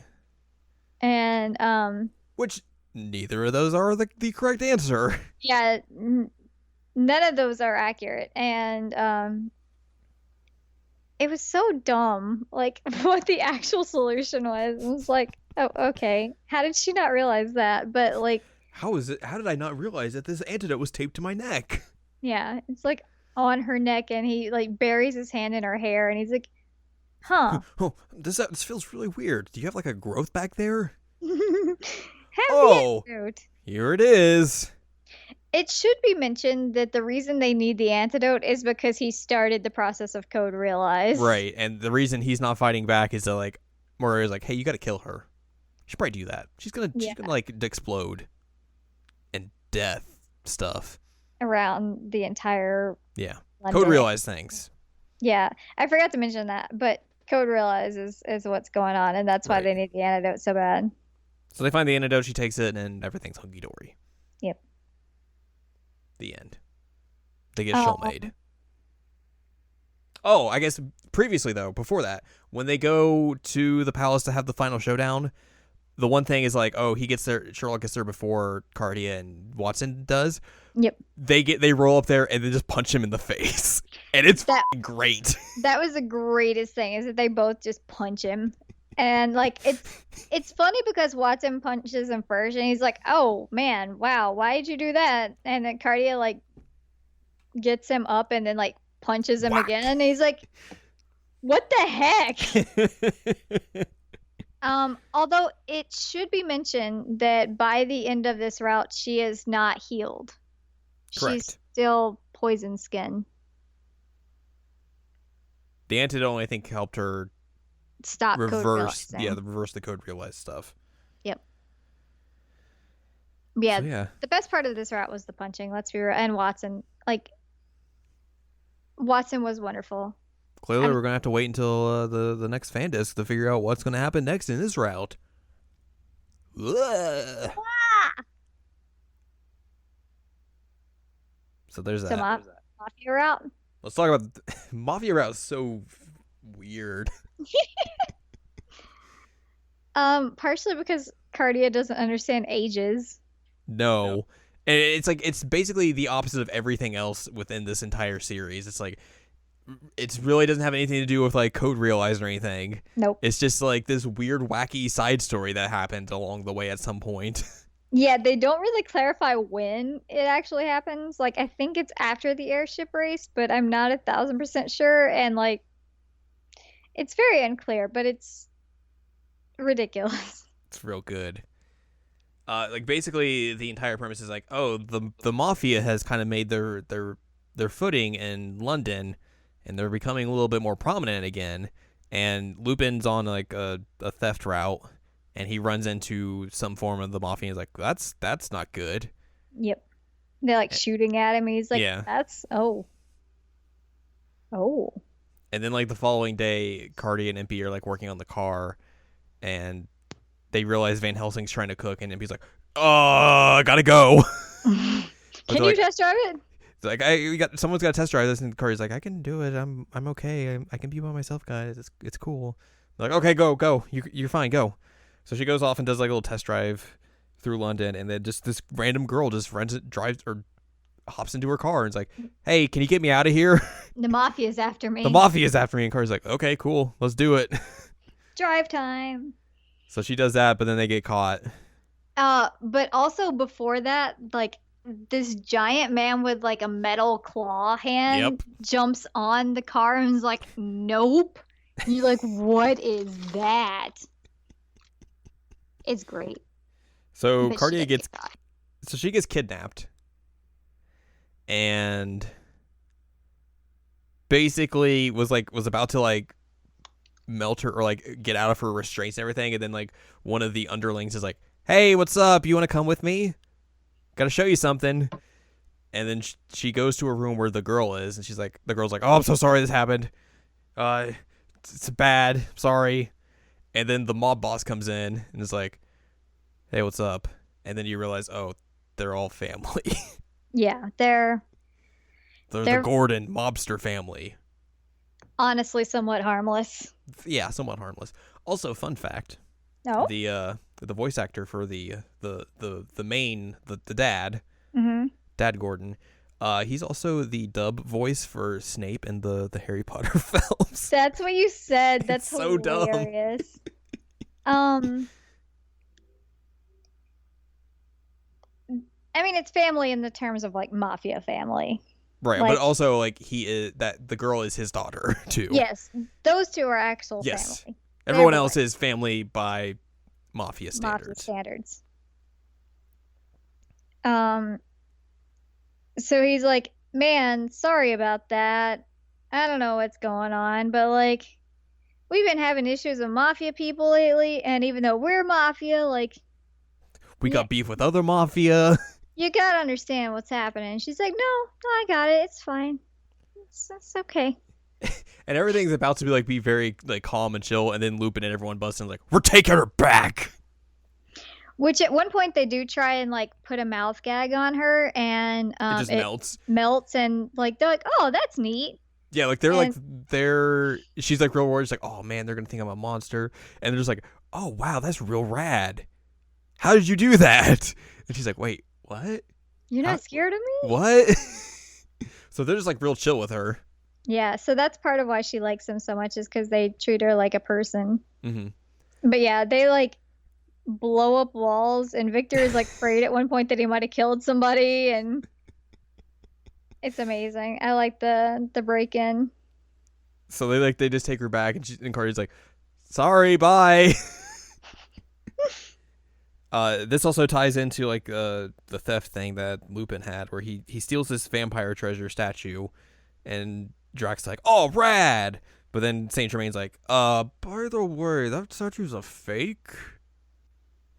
And which neither of those are the correct answer. Yeah, none of those are accurate. And it was so dumb, like what the actual solution was. It was like, oh, okay. How did she not realize that? But like, how did I not realize that this antidote was taped to my neck? Yeah, it's like on her neck, and he like buries his hand in her hair, and he's like, huh. Oh, this feels really weird. Do you have like a growth back there? Oh, here it is. It should be mentioned that the reason they need the antidote is because he started the process of Code Realize. Right, and the reason he's not fighting back is that like Morio's like, hey, you got to kill her. You should probably do that. She's gonna like explode and death stuff around the entire London. Code Realize things. Yeah, I forgot to mention that, but Code Realize is what's going on, and that's why they need the antidote so bad. So they find the antidote, she takes it, and everything's hunky dory. Yep. The end. They get show made. Oh, I guess previously though, before that, when they go to the palace to have the final showdown, the one thing is like, oh, he gets there, Sherlock gets there before Cardia and Watson does. Yep. They roll up there and then just punch him in the face, and it's great. That was the greatest thing, is that they both just punch him, and like it's funny because Watson punches him first, and he's like, oh man, wow, why did you do that? And then Cardia like gets him up and then like punches him again, and he's like, what the heck? Although it should be mentioned that by the end of this route, she is not healed. Correct. She's still poison skin. The antidote, I think, helped her stop reverse the Code Realize stuff. Yep. Yeah, the best part of this route was the punching, let's be real. And Watson. Like, Watson was wonderful. Clearly, we're going to have to wait until the next fan disc to figure out what's going to happen next in this route. So there's that. Mafia route? Let's talk about Mafia route. Is so weird. Partially because Cardia doesn't understand ages. No. And it's like, it's basically the opposite of everything else within this entire series. It's like, it really doesn't have anything to do with like Code Realize or anything. Nope. It's just like this weird, wacky side story that happened along the way at some point. Yeah, they don't really clarify when it actually happens. Like, I think it's after the airship race, but I'm not 1,000% sure. And like, it's very unclear, but it's ridiculous. It's real good. Like basically the entire premise is like, oh, the mafia has kind of made their footing in London, and they're becoming a little bit more prominent again. And Lupin's on like a theft route, and he runs into some form of the mafia. And he's like, that's not good. Yep. They're like shooting at him. And he's like, that's oh. And then like the following day, Cardi and Impy are like working on the car, and they realize Van Helsing's trying to cook, and Impy's like, oh, I gotta go. Can you test drive it? It's like, someone's got to test drive this, and Cardi's like, I can do it. I'm okay. I can be by myself, guys. It's cool. They're like, okay, go. You're fine. Go. So she goes off and does like a little test drive through London, and then just this random girl just hops into her car and is like, hey, can you get me out of here? The mafia's after me. And Cardi's like, okay, cool. Let's do it. Drive time. So she does that, but then they get caught. But also before that, like, this giant man with like a metal claw hand jumps on the car and is like, nope. And you're like, what is that? It's great. So Cardia she gets kidnapped. And basically was about to like melt her or like get out of her restraints and everything, and then like one of the underlings is like, hey, what's up, you want to come with me, gotta show you something. And then she goes to a room where the girl is, and the girl's like, oh, I'm so sorry this happened, it's bad, sorry. And then the mob boss comes in and is like, hey, what's up? And then you realize, oh, they're all family. Yeah, they're the Gordon mobster family. Honestly, somewhat harmless. Yeah, somewhat harmless. Also, fun fact. No. The voice actor for the main dad, Dad Gordon, he's also the dub voice for Snape in the Harry Potter films. That's what you said. That's so hilarious. Dumb. I mean, it's family in the terms of like mafia family. Right, like, but also like he is the girl is his daughter too. Yes, those two are actual family. Everyone else is family by mafia standards. So he's like, man, sorry about that. I don't know what's going on, but like, we've been having issues with mafia people lately, and even though we're mafia, like, We yeah, got beef with other mafia. you gotta understand what's happening. She's like, no, I got it. It's fine. It's okay. And everything's about to be very like calm and chill, and then Lupin and everyone busts in like, we're taking her back. Which at one point they do try and like put a mouth gag on her, and It just melts. melts, and like they're like, oh, that's neat. Yeah, like she's like real worried. She's like, oh man, they're gonna think I'm a monster, and they're just like, oh wow, that's real rad. How did you do that? And she's like, wait, what? You're not scared of me? What? So they're just like real chill with her. Yeah, so that's part of why she likes them so much, is because they treat her like a person. Mm-hmm. But yeah, they like blow up walls, and Victor is like afraid at one point that he might have killed somebody, and it's amazing. I like the break in. So they just take her back, and Cardi's like, sorry, bye. This also ties into like the theft thing that Lupin had, where he steals this vampire treasure statue, and Drac's like, oh, rad. But then Saint Germain's like, by the way, that statue's a fake.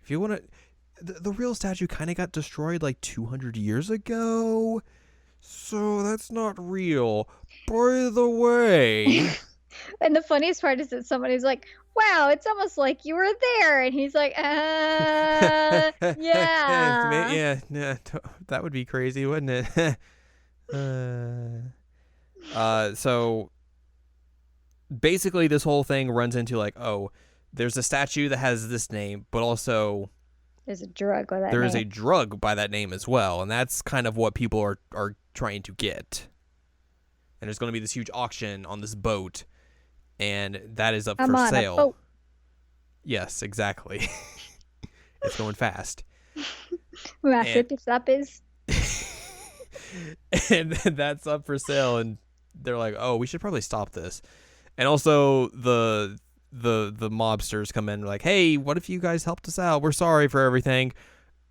If you want to, the real statue kind of got destroyed like 200 years ago, so that's not real. By the way. And the funniest part is that somebody's like, wow, it's almost like you were there. And he's like, yeah. Yeah, that would be crazy, wouldn't it? So basically this whole thing runs into like, oh, there's a statue that has this name, but also there's a drug with that there name. is a drug by that name as well, and that's kind of what people are trying to get. And there's going to be this huge auction on this boat, and that is up for sale. A boat. Yes, exactly. It's going fast. And that's up for sale, and they're like, oh, we should probably stop this. And also the mobsters come in like, hey, what if you guys helped us out? We're sorry for everything.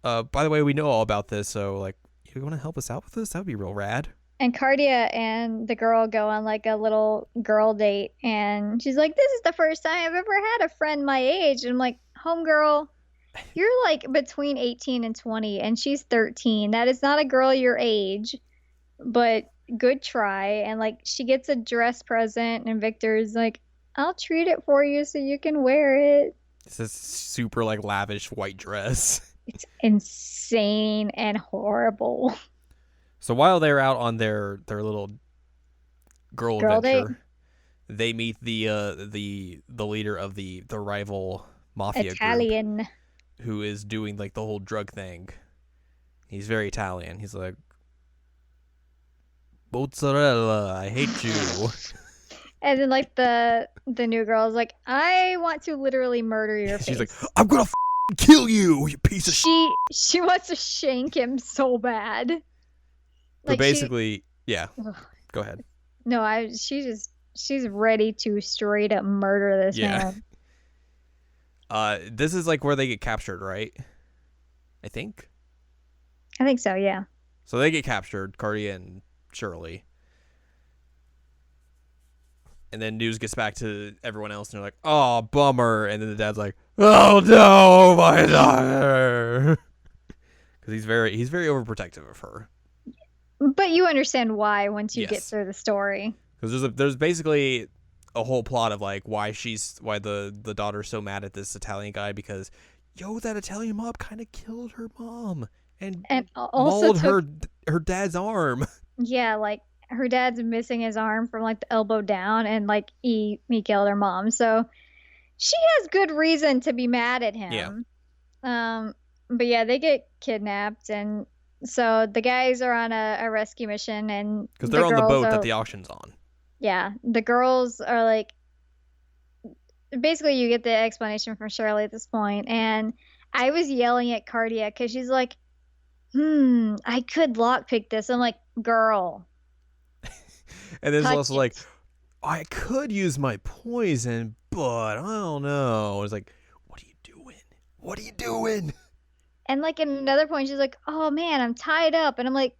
By the way, we know all about this, so like, you want to help us out with this? That would be real rad. And Cardia and the girl go on like a little girl date, and she's like, this is the first time I've ever had a friend my age. And I'm like, homegirl, you're like between 18 and 20, and she's 13. That is not a girl your age, but good try. And like, she gets a dress present, and Victor's like, I'll treat it for you so you can wear it. It's this super like lavish white dress. It's insane and horrible. So while they're out on their little girl adventure, date, they meet the leader of the rival mafia Italian group, who is doing like the whole drug thing. He's very Italian. He's like, mozzarella, I hate you. And then like the new girl is like, I want to literally murder your face. She's like, I'm gonna kill you, you piece of shit. She wants to shank him so bad. But like, basically, yeah. Go ahead. No, she's ready to straight up murder this man. This is like where they get captured, right? I think so, yeah. So they get captured, Cardi and Shirley. And then news gets back to everyone else, and they're like, oh, bummer. And then the dad's like, oh no, my daughter. Because he's very overprotective of her. But you understand why once you get through the story. Because there's basically a whole plot of like why the daughter's so mad at this Italian guy, because that Italian mob kind of killed her mom and also mauled her dad's arm. Yeah, like her dad's missing his arm from like the elbow down, and like he killed her mom. So she has good reason to be mad at him. Yeah. But yeah, they get kidnapped, and so the guys are on a rescue mission, and because they're on the boat that the auction's on. Yeah, the girls are like, basically you get the explanation from Shirley at this point, and I was yelling at Cardia because she's like, I could lockpick this. I'm like, girl. And then it's also like, I could use my poison, but I don't know. It's like, what are you doing? What are you doing? And like at another point, she's like, oh man, I'm tied up. And I'm like,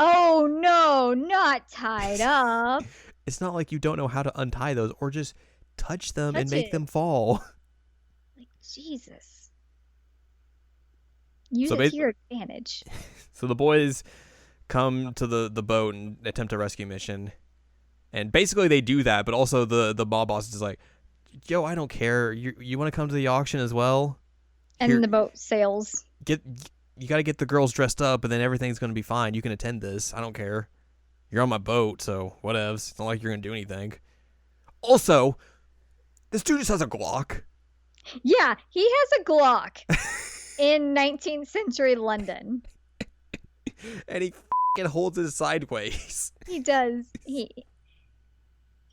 Oh no, not tied up. It's not like you don't know how to untie those or just touch them and make them Touches. fall. Like, Jesus. Use So, it to your advantage. so the boys come to the boat and attempt a rescue mission. And basically they do that, but also the mob boss is like, yo, I don't care. You want to come to the auction as well? And the boat sails. You got to get the girls dressed up, and then everything's going to be fine. You can attend this. I don't care. You're on my boat, so whatevs. It's not like you're going to do anything. Also, this dude just has a Glock. Yeah, he has a Glock in 19th century London. And he holds it sideways. He does. He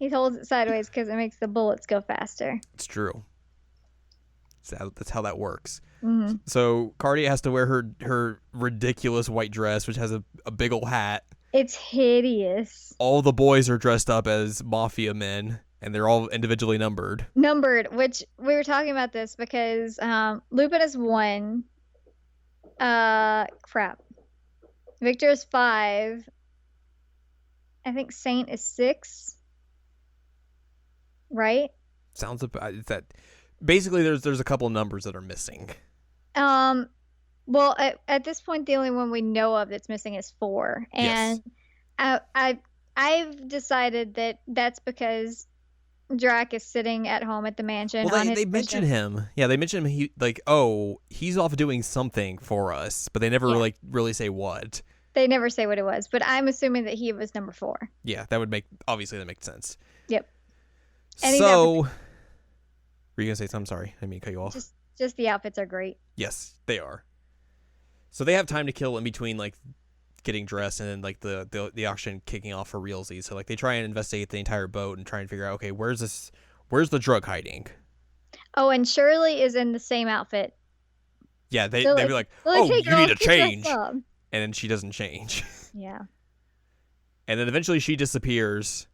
holds it sideways because it makes the bullets go faster. It's true. That's how that works. Mm-hmm. So Cardia has to wear her ridiculous white dress, which has a big old hat. It's hideous. All the boys are dressed up as mafia men, and they're all individually numbered. Which we were talking about this because Lupin is 1. Crap. Victor is 5. I think Saint is 6. Right? Sounds about that. Basically, there's a couple of numbers that are missing. Well, at this point, the only one we know of that's missing is 4, and yes. I've decided that that's because Drac is sitting at home at the mansion. Well, they mention him. Yeah, they mention him. He's off doing something for us, but they never really say what. They never say what it was, but I'm assuming that he was number 4. Yeah, that makes sense. Yep. So, were you gonna say something? Sorry, I didn't mean to cut you off. Just the outfits are great. Yes, they are. So they have time to kill in between like getting dressed and then like the auction kicking off for realsies. So like they try and investigate the entire boat and try and figure out, okay, where's the drug hiding? Oh, and Shirley is in the same outfit. Yeah, they'd be like, oh, hey, you need to change. And then she doesn't change. Yeah. And then eventually she disappears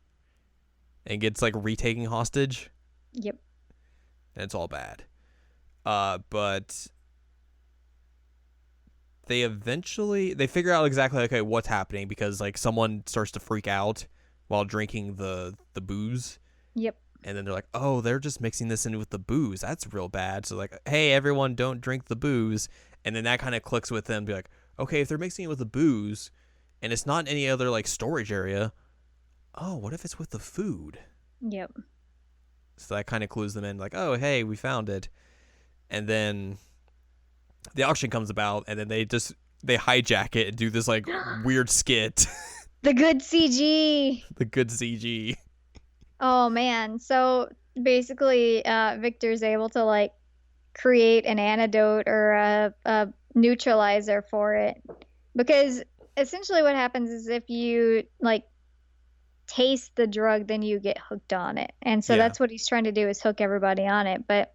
and gets like retaken hostage. Yep. And it's all bad. But they figure out exactly okay what's happening because like someone starts to freak out while drinking the booze. Yep. And then they're like, oh, they're just mixing this in with the booze. That's real bad. So like, hey, everyone, don't drink the booze. And then that kind of clicks with them. Be like, okay, if they're mixing it with the booze, and it's not in any other like storage area, oh, what if it's with the food? Yep. So that kind of clues them in, like, oh, hey, we found it. And then the auction comes about, and then they hijack it and do this like weird skit. The good CG. The good CG. Oh man! So basically, Victor's able to like create an antidote or a neutralizer for it, because essentially what happens is if you like taste the drug, then you get hooked on it, and so that's what he's trying to do is hook everybody on it. But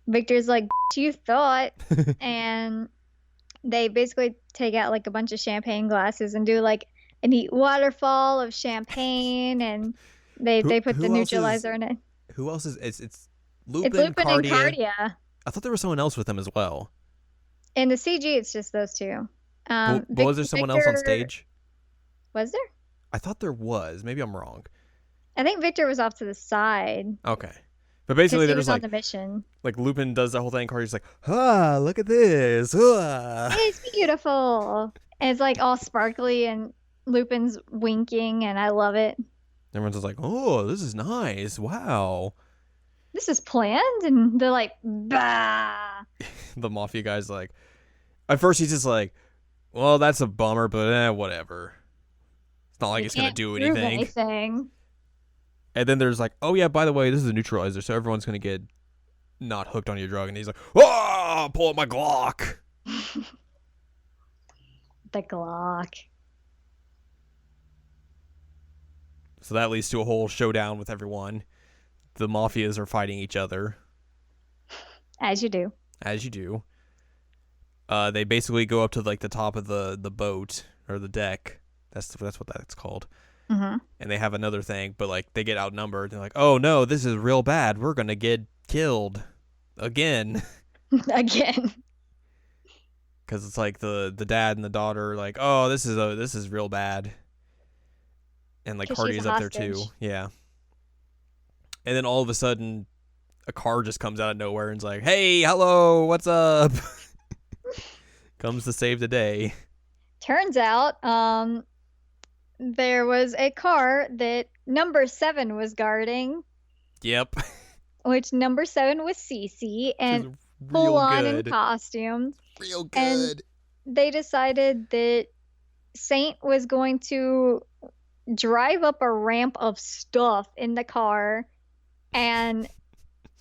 Victor's like, you thought, and they basically take out like a bunch of champagne glasses and do like a neat waterfall of champagne, and they put the neutralizer in it. Who else is it's Lupin, and Cardia. I thought there was someone else with them as well. In the CG, it's just those two. Was there someone else on stage? Was there? I thought there was. Maybe I'm wrong. I think Victor was off to the side. Okay. But basically, there's like on the mission. Like Lupin does the whole thing. Cardi's like, ah, look at this. Ah. It's beautiful. And it's like all sparkly, and Lupin's winking, and I love it. Everyone's just like, oh, this is nice. Wow. This is planned, and they're like, bah. The mafia guy's like, at first he's just like, well, that's a bummer, but whatever. It's not like it's gonna do anything. And then there's like, oh yeah, by the way, this is a neutralizer, so everyone's gonna get not hooked on your drug. And he's like, oh, pull out my Glock. The Glock. So that leads to a whole showdown with everyone. The mafias are fighting each other. As you do. As you do. They basically go up to like the top of the boat or the deck. That's what that's called. Mm-hmm. And they have another thing, but like they get outnumbered. They're like, oh no, this is real bad. We're gonna get killed again. Again. because it's like the dad and the daughter are like, oh, this is real bad, and like 'Cause Hardy's she's a up there too. hostage. Yeah. And then all of a sudden, a car just comes out of nowhere and's like, hey, hello, what's up? Comes to save the day. Turns out, there was a car that number 7 was guarding, Yep. which number 7 was Cece, and full Real on in good. costume. Real And good. they decided that Saint was going to drive up a ramp of stuff in the car, and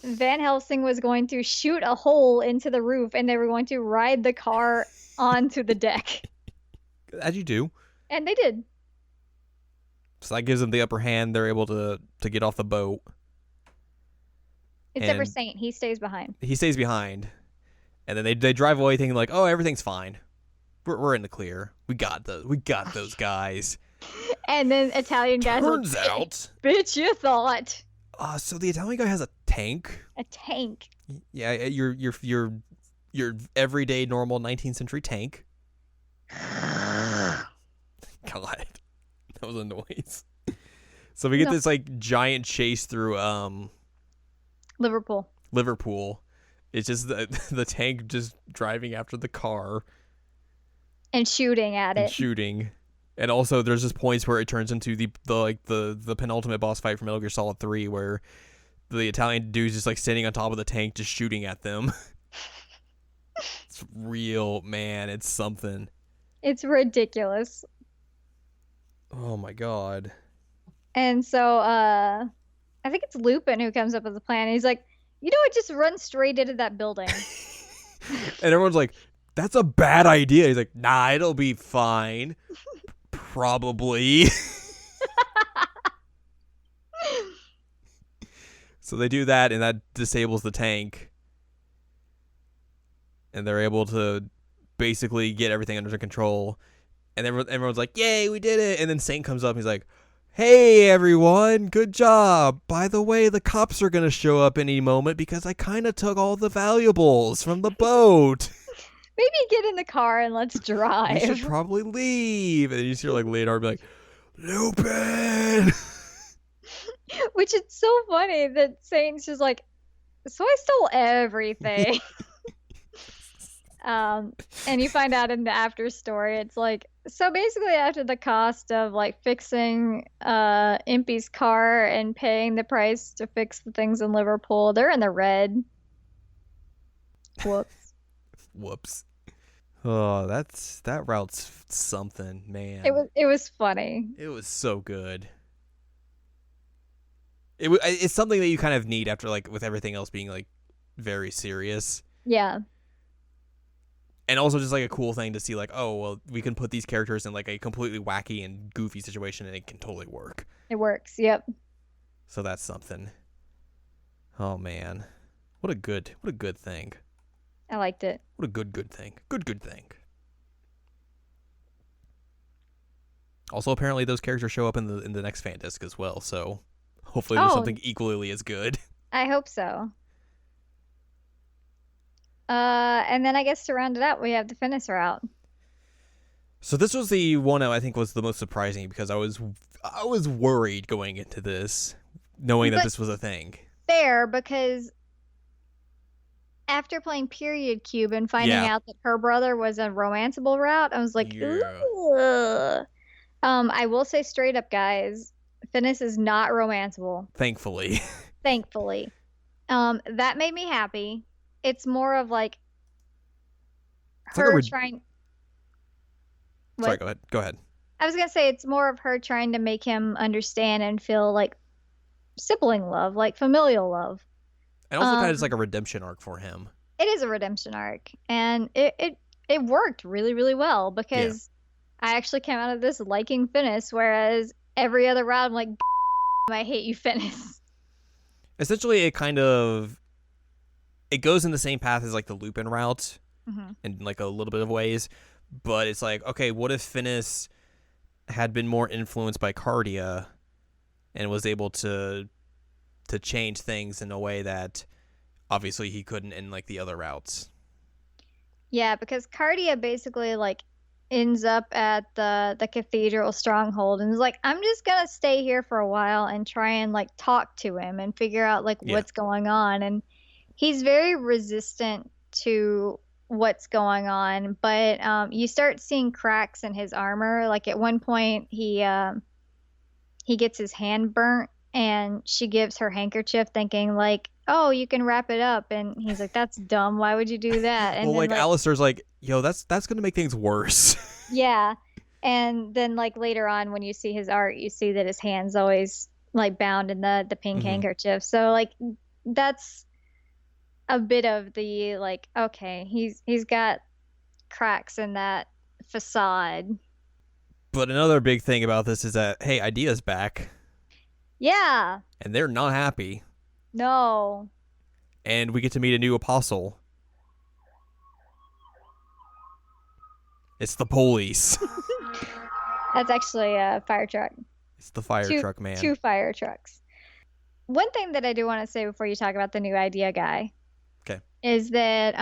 Van Helsing was going to shoot a hole into the roof, and they were going to ride the car onto the deck. As you do. And they did. So that gives them the upper hand. They're able to get off the boat. Except for And Saint, he stays behind. he stays behind. And then they drive away thinking like, oh, everything's fine. We're in the clear. We got those guys. And then Italian guys Turns out, bitch, you thought. so the Italian guy has a tank. A tank. Yeah, your everyday normal 19th century tank. God, that was a noise. So we get this like giant chase through Liverpool. It's just the tank just driving after the car And shooting at it. Shooting. And also there's just points where it turns into the penultimate boss fight from Metal Gear Solid 3 where the Italian dude's just like sitting on top of the tank just shooting at them. It's real, man. It's something. It's ridiculous. Oh my god. And so I think it's Lupin who comes up with the plan. He's like, you know what, just run straight into that building. And everyone's like, that's a bad idea. He's like, nah, it'll be fine. Probably. So they do that, and that disables the tank. And they're able to basically get everything under control. And everyone's like, yay, we did it. And then Saint comes up, and he's like, hey, everyone, good job. By the way, the cops are going to show up any moment because I kind of took all the valuables from the boat. Maybe get in the car and let's drive. You should probably leave. And you just hear like Leonard be like, Lupin. Which is so funny that Saint's just like, so I stole everything. And you find out in the after story, it's like, so basically after the cost of like fixing Impy's car and paying the price to fix the things in Liverpool, they're in the red. Whoops. Whoops. Oh, that route's something, man. It was funny. It was so good. It's something that you kind of need after like with everything else being like very serious. Yeah. And also just like a cool thing to see like, oh, well, we can put these characters in like a completely wacky and goofy situation and it can totally work. It works. Yep. So that's something. Oh man. What a good thing. I liked it. What a good thing. Good thing. Also, apparently those characters show up in the next fan disc as well, so hopefully there's something equally as good. I hope so. And then I guess to round it out, we have the Finis route. So this was the one I think was the most surprising because I was worried going into this, knowing that this was a thing. Fair, because after playing Period Cube and finding out that her brother was a romanceable route, I was like, ugh. I will say straight up, guys, Finis is not romanceable. Thankfully. Thankfully. That made me happy. It's more of like her trying. Sorry, go ahead. I was gonna say it's more of her trying to make him understand and feel like sibling love, like familial love. And also kind of just like a redemption arc for him. It is a redemption arc, and it worked really, really well because I actually came out of this liking Finis, whereas every other round I'm like, I hate you, Finis. Essentially, it goes in the same path as like the Lupin route in like a little bit of ways, but it's like, okay, what if Finis had been more influenced by Cardia and was able to change things in a way that obviously he couldn't in like the other routes. Yeah, because Cardia basically like ends up at the cathedral stronghold and is like, I'm just gonna stay here for a while and try and like talk to him and figure out like Yeah. what's going on. And he's very resistant to what's going on, but you start seeing cracks in his armor. Like at one point, he gets his hand burnt, and she gives her handkerchief, thinking like, "Oh, you can wrap it up." And he's like, "That's dumb. Why would you do that?" And Well, then like like, Alistair's like, yo, that's gonna make things worse. yeah, and then like later on, when you see his art, you see that his hand's always like bound in the pink Hmm. handkerchief. So like that's a bit of the like, okay, he's got cracks in that facade. But another big thing about this is that, hey, Idea's back, Yeah, and they're not happy. no, And we get to meet a new apostle. It's the police. that's actually a fire truck. It's the fire Two truck man. two fire trucks. One thing that I do want to say before you talk about the new idea guy Okay. is that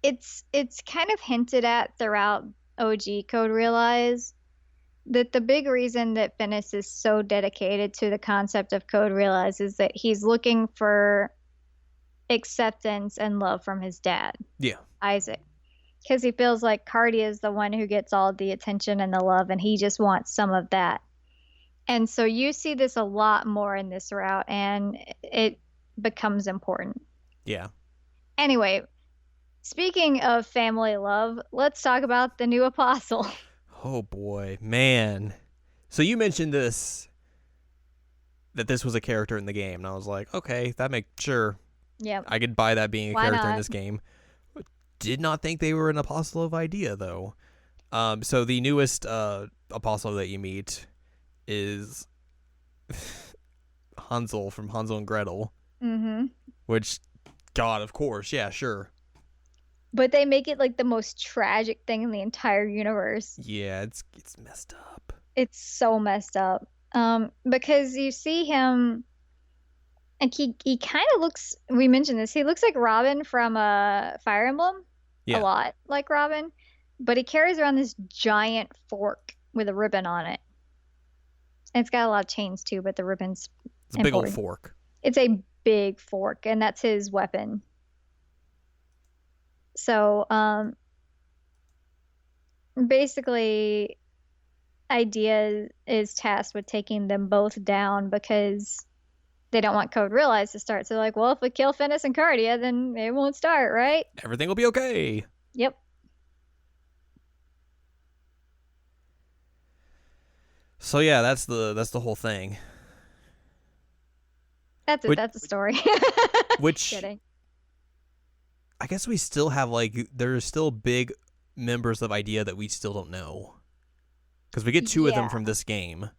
it's kind of hinted at throughout OG Code Realize that the big reason that Finis is so dedicated to the concept of Code Realize is that he's looking for acceptance and love from his dad, Yeah. Isaac. Because he feels like Cardi is the one who gets all the attention and the love, and he just wants some of that. And so you see this a lot more in this route, and it becomes important. Yeah. Anyway, speaking of family love, let's talk about the new apostle. Oh boy, man. So you mentioned that this was a character in the game, and I was like, okay, that makes sure. Yep. I could buy that being a Why character in not? this game. Did not think they were an apostle of Idea though. So the newest apostle that you meet is Hansel from Hansel and Gretel, Mm-hmm. which, God, of course, yeah, sure. But they make it like the most tragic thing in the entire universe. Yeah, it's messed up. It's so messed up. Because you see him, and he kind of looks. We mentioned this. He looks like Robin from Fire Emblem, a Yeah, lot like Robin, but he carries around this giant fork with a ribbon on it. And it's got a lot of chains too, but the ribbon's it's a big old important. fork. It's a big fork, and that's his weapon. So, basically, Idea is tasked with taking them both down because they don't want Code Realize to start. So, like, well, if we kill Finis and Cardia, then it won't start, right? Everything will be okay. Yep. So yeah, that's the whole thing. That's it. Which, That's the story. which Kidding. I guess we still have there's still big members of Idea that we still don't know, because we get two of them Yeah. from this game,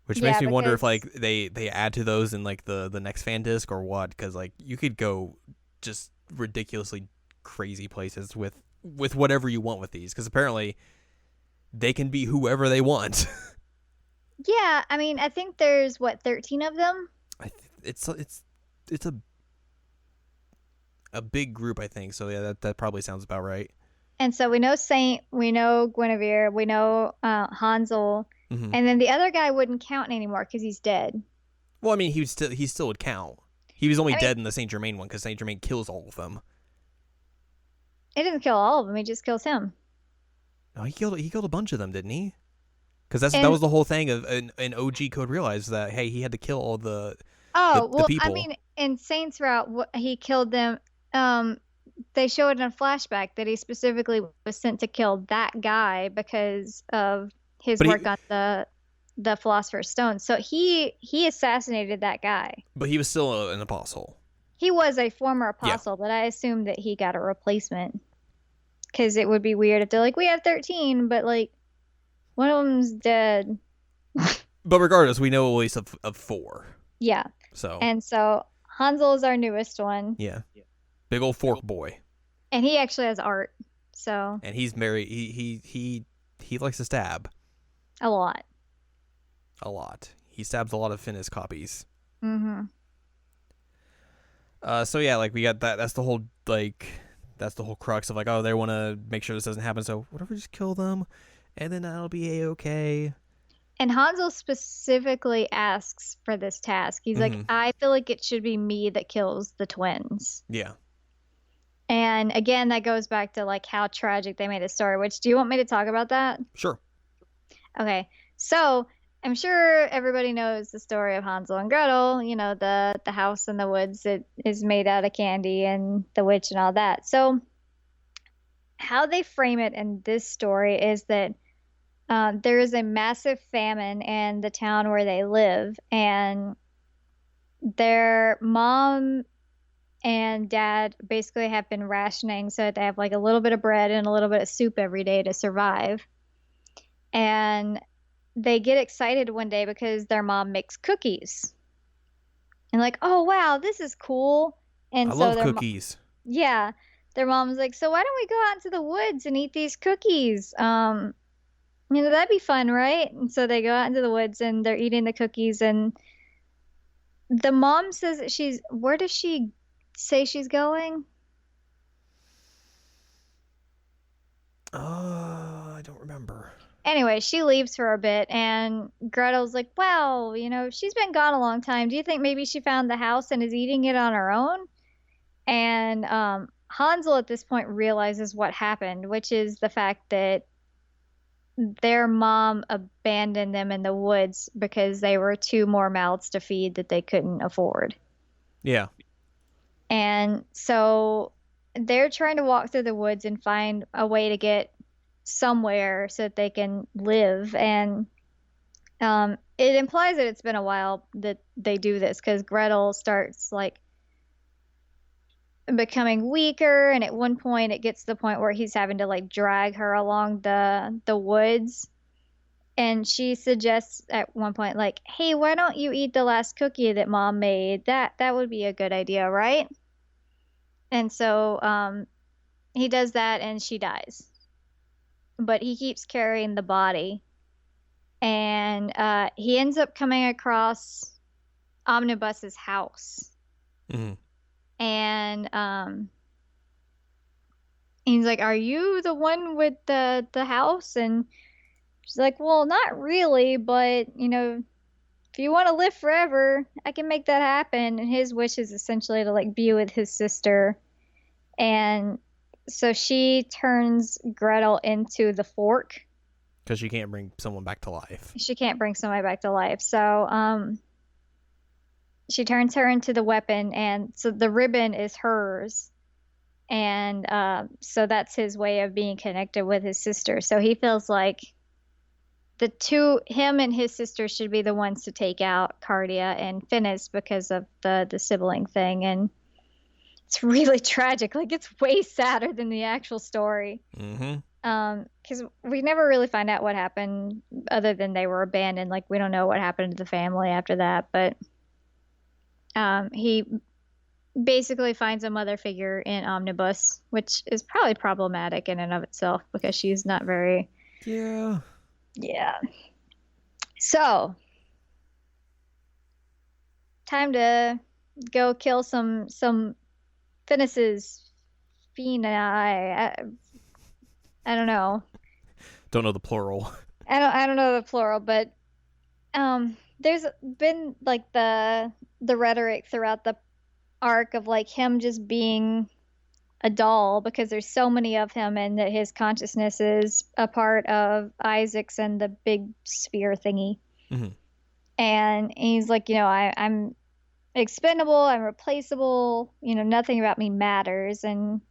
which Yeah, makes me wonder if because like they add to those in like the next fan disc or what, because like you could go just ridiculously crazy places with whatever you want with these, because apparently they can be whoever they want. yeah, I mean, I think there's what 13 of them. It's a big group, I think. So yeah, that probably sounds about right. And so we know Saint, we know Guinevere, we know Hansel, Hmm. and then the other guy wouldn't count anymore because he's dead. Well, I mean, he still would count. He was only I mean, dead in the Saint Germain one because Saint Germain kills all of them. it doesn't kill all of them; he just kills him. No, he killed a bunch of them, didn't he? Because that And was the whole thing of an OG Code Realize that hey, he had to kill all the oh, the well, I people. mean, in Saint's route, he killed them. Um, they show it in a flashback that he specifically was sent to kill that guy because of his But work on the Philosopher's Stone. So he assassinated that guy. but he was still an apostle. He was a former Yeah. apostle, but I assume that he got a replacement because it would be weird if they're like, we have 13, but like one of them's dead. But regardless, we know at least of 4. Yeah. So And so Hansel is our newest one, yeah, big old fork boy, and he actually has art. So and he's married. He likes to stab a lot. a lot. He stabs a lot of Finis copies. Mm-hmm. So yeah, like we got that. That's the whole crux of like, oh, they want to make sure this doesn't happen. So whatever, just kill them, and then that'll be a-okay. And Hansel specifically asks for this task. He's like, Mm-hmm. I feel like it should be me that kills the twins. Yeah. And again, that goes back to like how tragic they made the story, which do you want me to talk about that? Sure. Okay. So I'm sure everybody knows the story of Hansel and Gretel, you know, the house in the woods that is made out of candy and the witch and all that. So how they frame it in this story is that there is a massive famine in the town where they live, and their mom and dad basically have been rationing so that they have like a little bit of bread and a little bit of soup every day to survive. And they get excited one day because their mom makes cookies. And like, oh wow, this is cool. And I so love cookies. yeah, their mom's like, so why don't we go out into the woods and eat these cookies? You know, that'd be fun, right? And so they go out into the woods and they're eating the cookies, and the mom says that where does she say she's going? I don't remember. Anyway, she leaves for a bit, and Gretel's like, well, you know, she's been gone a long time. Do you think maybe she found the house and is eating it on her own? And Hansel at this point realizes what happened, which is the fact that their mom abandoned them in the woods because they were two more mouths to feed that they couldn't afford. Yeah. And so they're trying to walk through the woods and find a way to get somewhere so that they can live. And it implies that it's been a while that they do this because Gretel starts like becoming weaker, and at one point it gets to the point where he's having to like drag her along the woods. And she suggests at one point like, hey, why don't you eat the last cookie that mom made? That would be a good idea, right? And so he does that and she dies, but he keeps carrying the body. And he ends up coming across Omnibus's house. Mm-hmm. And he's like, are you the one with the house? And she's like, well, not really, but you know, if you want to live forever, I can make that happen. And his wish is essentially to like be with his sister. And so she turns Gretel into the fork. Because she can't bring someone back to life. She can't bring somebody back to life. So she turns her into the weapon, and so the ribbon is hers. And so that's his way of being connected with his sister. So he feels like him and his sister should be the ones to take out Cardia and Finis because of the sibling thing. And it's really tragic. Like, it's way sadder than the actual story. Mm-hmm. Because we never really find out what happened other than they were abandoned. Like, we don't know what happened to the family after that. But he basically finds a mother figure in Omnibus, which is probably problematic in and of itself because she's not very... Yeah. So, time to go kill some Finis's Fini. I don't know. Don't know the plural. I don't know the plural, but there's been like the rhetoric throughout the arc of like him just being a doll because there's so many of him, and that his consciousness is a part of Isaac's and the big sphere thingy. Mm-hmm. And he's like, you know, I'm expendable, I'm replaceable, you know, nothing about me matters. And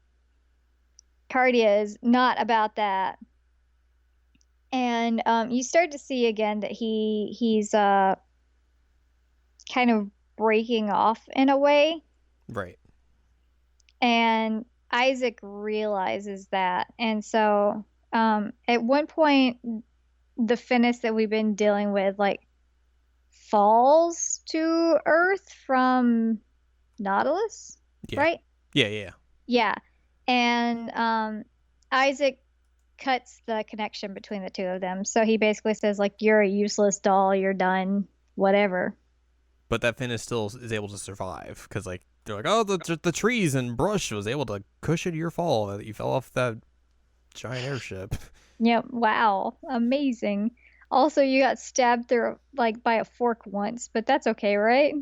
Cardia is not about that. And you start to see again that he's kind of breaking off in a way. Right. And Isaac realizes that. And so at one point, the Finis that we've been dealing with, like, falls to Earth from Nautilus, yeah. right? Yeah. And Isaac cuts the connection between the two of them. So he basically says, like, you're a useless doll, you're done, whatever. But that Finis still is able to survive because, like, they're like, oh, the trees and brush was able to cushion your fall that you fell off that giant airship. Yep. Wow. Amazing. Also, you got stabbed through like by a fork once, but that's okay, right?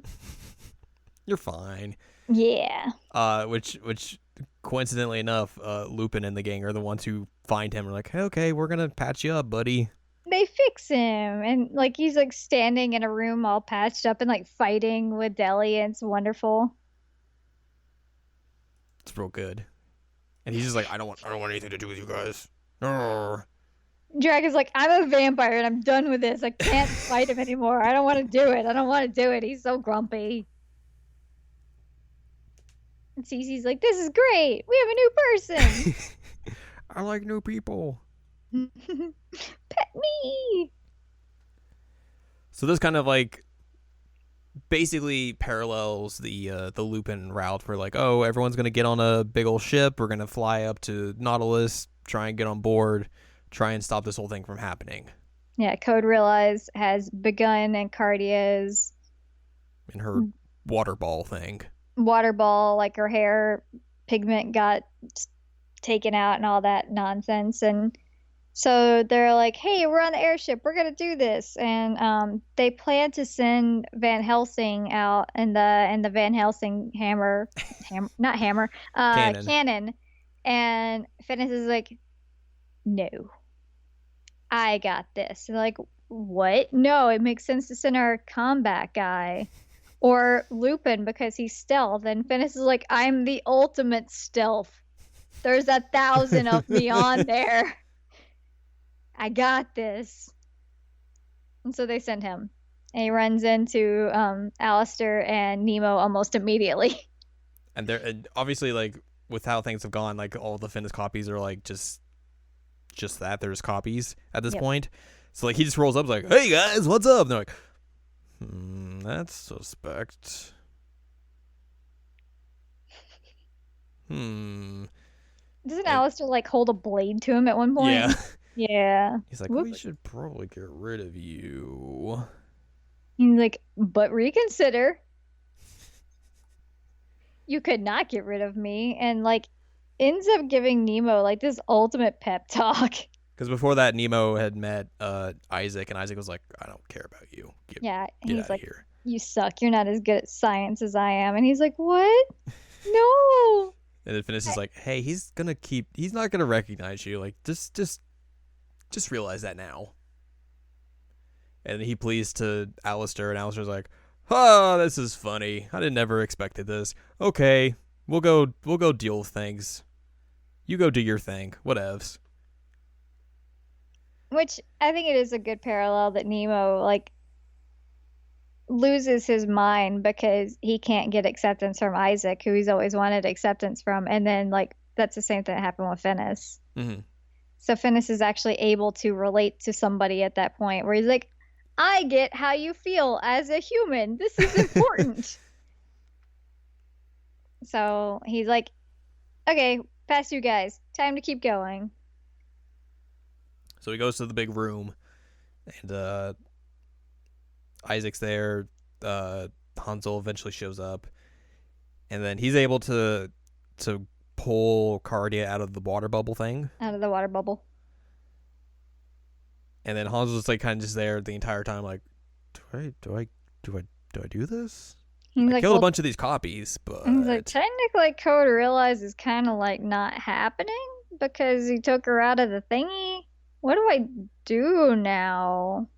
You're fine. Yeah. Which coincidentally enough, Lupin and the gang are the ones who find him. And are like, hey, okay, we're gonna patch you up, buddy. They fix him, and like he's like standing in a room all patched up and like fighting with Deli, and it's wonderful. It's real good. And he's just like, I don't want anything to do with you guys. Arrgh. Drac is like, I'm a vampire and I'm done with this. I can't fight him anymore. I don't want to do it. I don't want to do it. He's so grumpy. And Cece's like, this is great. We have a new person. I like new people. Pet me. So this kind of like basically parallels the Lupin route for like, oh, everyone's gonna get on a big old ship. We're gonna fly up to Nautilus, try and get on board, try and stop this whole thing from happening. Yeah, Code Realize has begun, and Cardia's in her water ball thing. Water ball, like her hair pigment got taken out and all that nonsense. And so they're like, hey, we're on the airship. We're going to do this. And they plan to send Van Helsing out in the Van Helsing not hammer, cannon. And Phineas is like, no, I got this. And they're like, what? No, it makes sense to send our combat guy. Or Lupin because he's stealth. And Phineas is like, I'm the ultimate stealth. There's 1,000 of me on there. I got this. And so they send him. And he runs into Alistair and Nemo almost immediately. And they're obviously, like, with how things have gone, like, all the Phineas copies are, like, just that. There's copies at this point. So, like, he just rolls up like, hey, guys, what's up? And they're like, that's suspect. Doesn't Alistair like hold a blade to him at one point? Yeah. Yeah. He's like, we should probably get rid of you. He's like, but reconsider. You could not get rid of me. And like ends up giving Nemo like this ultimate pep talk. Because before that, Nemo had met Isaac, and Isaac was like, I don't care about you. Get he's like, here. You suck. You're not as good at science as I am. And he's like, what? No. And then Phineas is like, hey, he's not gonna recognize you. Like, just realize that now. And he pleads to Alistair, and Alistair's like, oh, this is funny. I never expected this. Okay, we'll go deal with things. You go do your thing. Whatevs. Which I think it is a good parallel that Nemo like loses his mind because he can't get acceptance from Isaac, who he's always wanted acceptance from, and then like that's the same thing that happened with Phineas. Mm-hmm. So Phineas is actually able to relate to somebody at that point where he's like, I get how you feel as a human. This is important. So he's like, okay, past you guys. Time to keep going. So he goes to the big room, and Isaac's there. Hansel eventually shows up, and then he's able to pull Cardia out of the water bubble thing. Out of the water bubble. And then Hansel's like kind of just there the entire time, like, do I do this? I killed a bunch of these copies, but he's like, technically, Code Realize is kind of like not happening because he took her out of the thingy. What do I do now?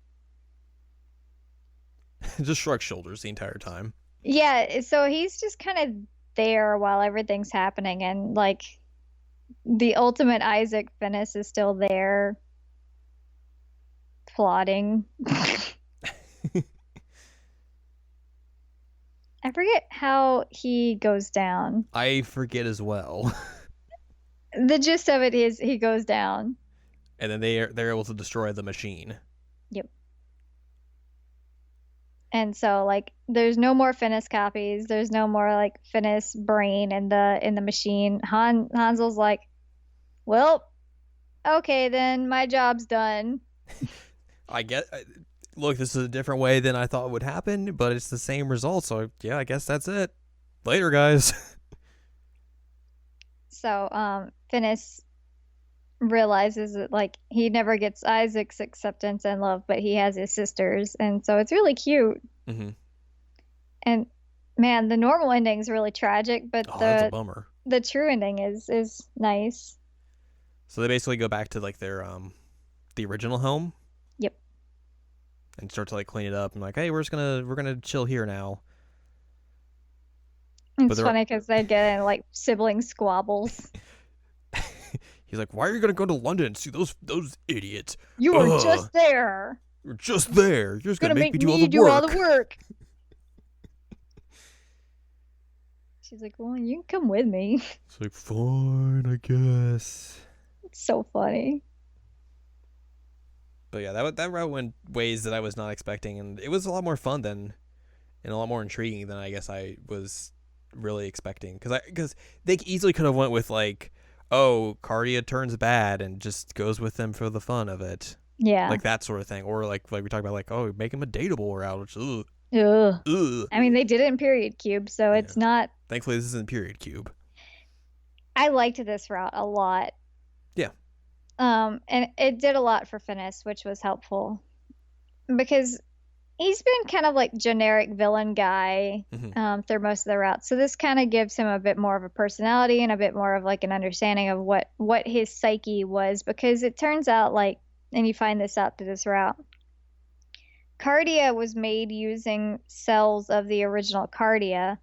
Just shrug shoulders the entire time. Yeah, so he's just kind of there while everything's happening, and like the ultimate Isaac Phineas is still there plotting. I forget how he goes down. I forget as well. The gist of it is he goes down. And then they're able to destroy the machine. Yep. And so like there's no more Phineas copies. There's no more like Phineas brain in the machine. Hansel's like, well, okay then, my job's done. Look, this is a different way than I thought would happen, but it's the same result. So yeah, I guess that's it. Later, guys. So, Finis realizes that like he never gets Isaac's acceptance and love, but he has his sisters, and so it's really cute. Mm-hmm. And man, the normal ending is really tragic, but That's a bummer. the true ending is nice. So they basically go back to like their the original home. Yep. And start to like clean it up and like, hey, we're gonna chill here now. It's funny because they get in like sibling squabbles. He's like, why are you gonna go to London and see those idiots? You were just there. You're just there. You're just gonna make me do all the work. She's like, well, you can come with me. It's like, fine, I guess. It's so funny. But yeah, that route went ways that I was not expecting, and it was a lot more fun and a lot more intriguing than I guess I was really expecting. Because they easily could have went with like, oh, Cardia turns bad and just goes with them for the fun of it. Yeah. Like that sort of thing. Or like we talked about, like, oh, make him a dateable route, which, ugh. Ugh. I mean, they did it in Period Cube, so it's not... Thankfully, this isn't Period Cube. I liked this route a lot. Yeah. And it did a lot for Finis, which was helpful. Because he's been kind of like generic villain guy through most of the routes. So this kind of gives him a bit more of a personality and a bit more of like an understanding of what his psyche was. Because it turns out like, and you find this out through this route, Cardia was made using cells of the original Cardia,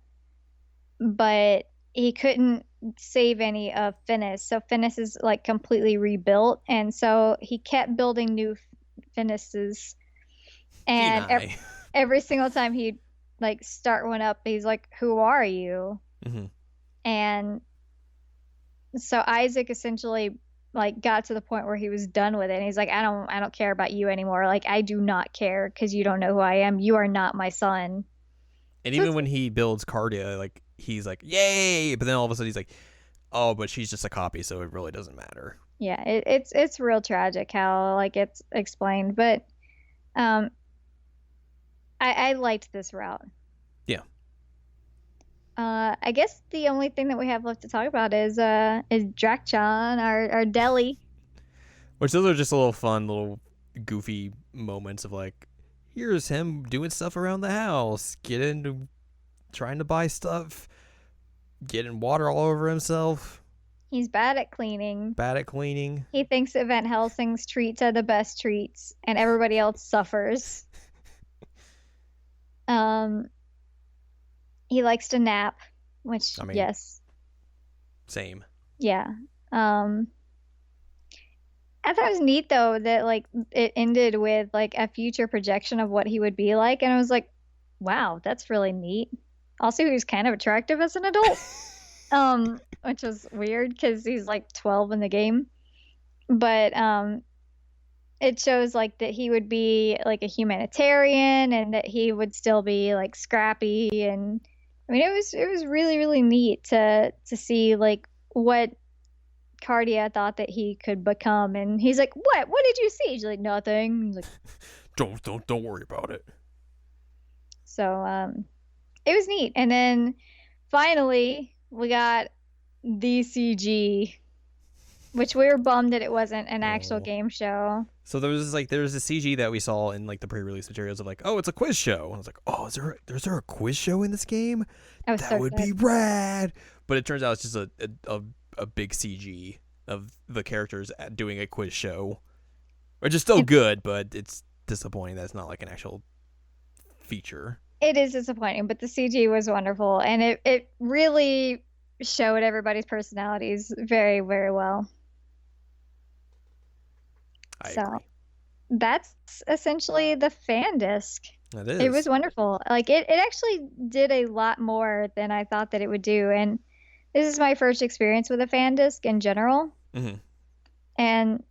but he couldn't save any of Finis. So Finis is like completely rebuilt. And so he kept building new Finises. And every single time he'd like start one up, he's like, who are you? Mm-hmm. And so Isaac essentially like got to the point where he was done with it. And he's like, I don't care about you anymore. Like, I do not care because you don't know who I am. You are not my son. And even when he builds Cardia, like, he's like, yay! But then all of a sudden he's like, oh, but she's just a copy, so it really doesn't matter. Yeah, it's real tragic how like it's explained, but I liked this route. Yeah. I guess the only thing that we have left to talk about is Drac-chan, our deli. Which those are just a little fun, little goofy moments of like, here's him doing stuff around the house, trying to buy stuff, getting water all over himself. He's bad at cleaning. He thinks that Van Helsing's treats are the best treats, and everybody else suffers. He likes to nap, which, I mean, yes. Same. Yeah. I thought it was neat, though, that, like, it ended with, like, a future projection of what he would be like, and I was like, wow, that's really neat. Also, he was kind of attractive as an adult, which was weird, because he's, like, 12 in the game. But, it shows like that he would be like a humanitarian and that he would still be like scrappy, and I mean it was really, really neat to see like what Cardia thought that he could become. And he's like, what did you see? He's like, nothing. He's like, don't worry about it. So it was neat. And then finally we got the CG, which we were bummed that it wasn't an actual game show. So there was a CG that we saw in like the pre-release materials of like, oh, it's a quiz show. And I was like, oh, is there a quiz show in this game? That would be rad. But it turns out it's just a big CG of the characters doing a quiz show, which is still good, but it's disappointing that it's not like an actual feature. It is disappointing, but the CG was wonderful, and it really showed everybody's personalities very, very well. I agree. That's essentially the fan disc. It is. It was wonderful. Like it actually did a lot more than I thought that it would do. And this is my first experience with a fan disc in general. Mm-hmm. And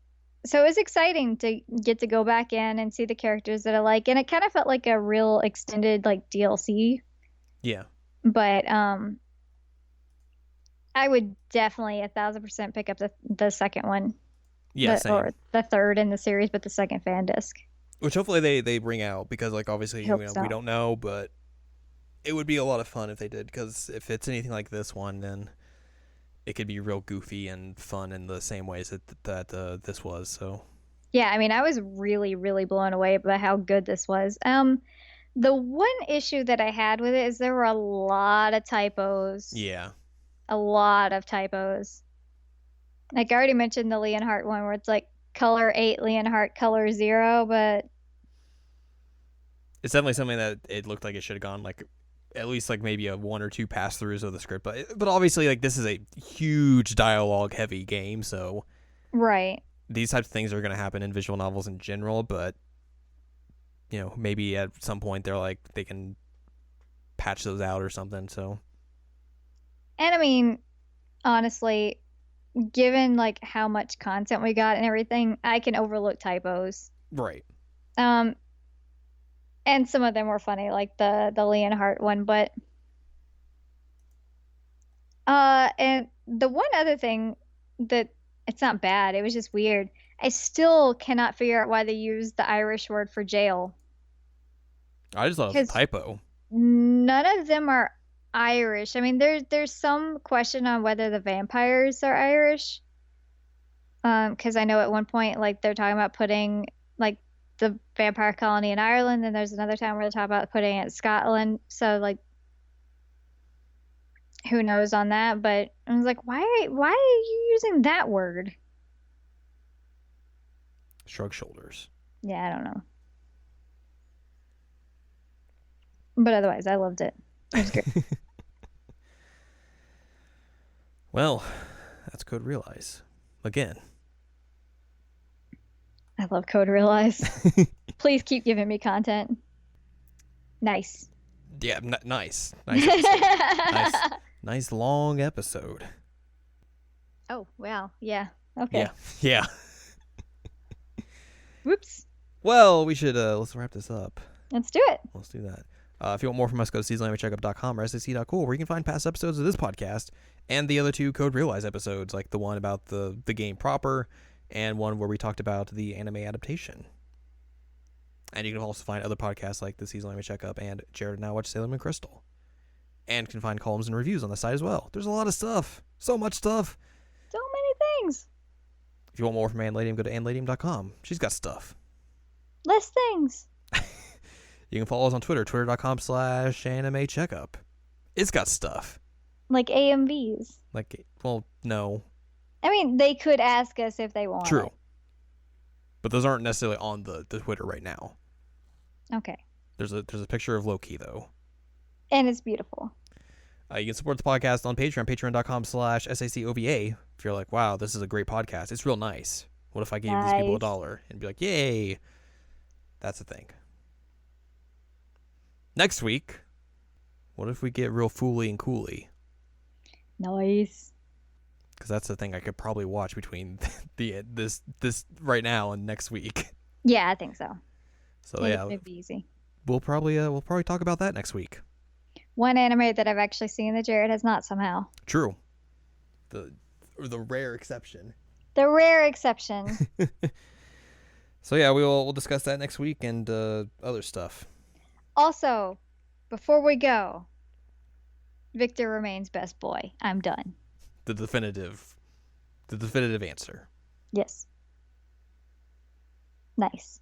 so it was exciting to get to go back in and see the characters that I like. And it kind of felt like a real extended like DLC. Yeah. But I would definitely 1,000% pick up the second one. Yeah, same. Or the third in the series, but the second fan disc. Which hopefully they bring out, because like obviously we don't know, but it would be a lot of fun if they did, because if it's anything like this one, then it could be real goofy and fun in the same ways that this was. So Yeah, I mean, I was really, really blown away by how good this was. The one issue that I had with it is there were a lot of typos. yeah, A lot of typos. Like I already mentioned the Leonhardt one where it's like color 8, Leonhardt color 0, but it's definitely something that it looked like it should have gone like at least like maybe a one or two pass throughs of the script, but obviously like this is a huge dialogue heavy game, so right. these types of things are going to happen in visual novels in general, but maybe at some point they're like they can patch those out or something. So And I mean, honestly, given like how much content we got and everything, I can overlook typos. right. Um, and some of them were funny, like the Leonhardt one, but and the one other thing that it's not bad, it was just weird. I still cannot figure out why they used the Irish word for jail. I just thought it was a Because typo. none of them are Irish. I mean, there's some question on whether the vampires are Irish. Because I know at one point, like they're talking about putting like the vampire colony in Ireland, and there's another time where they talk about putting it in Scotland. So like, who knows on that? But I was like, why are you using that word? Shrug shoulders. Yeah, I don't know. But otherwise, I loved it. It was great. Well, that's Code Realize. Again. I love Code Realize. Please keep giving me content. Nice. Yeah, nice. Nice episode. Nice long episode. Oh, wow. Yeah. Okay. Yeah. Whoops. Well, we should let's wrap this up. Let's do it. Let's do that. If you want more from us, go to seasonlanguagecheckup.com or sac.cool, where you can find past episodes of this podcast and the other 2 Code Realize episodes, like the one about the game proper and one where we talked about the anime adaptation. And you can also find other podcasts like the Season Language Checkup and Jared Now Watch Sailor Moon Crystal. And can find columns and reviews on the site as well. There's a lot of stuff. So much stuff. So many things. If you want more from Ladyem, go to Ladyem.com. She's got stuff. Less things. You can follow us on Twitter, twitter.com/anime checkup. It's got stuff. Like AMVs. Like, well, no. I mean, they could ask us if they want. True. But those aren't necessarily on the Twitter right now. Okay. There's a picture of Loki, though. And it's beautiful. You can support the podcast on Patreon, patreon.com/SACOVA. If you're like, wow, this is a great podcast. It's real nice. What if I gave these people $1 and be like, yay? That's the thing. Next week, what if we get real fooly and cooly? Nice. Because that's the thing I could probably watch between this right now and next week. Yeah, I think so. So yeah, it'd be easy. We'll probably talk about that next week. One anime that I've actually seen that Jared has not somehow. True. The rare exception. The rare exception. So yeah, we'll discuss that next week and other stuff. Also, before we go, Victor remains best boy. I'm done. The definitive answer. Yes. Nice.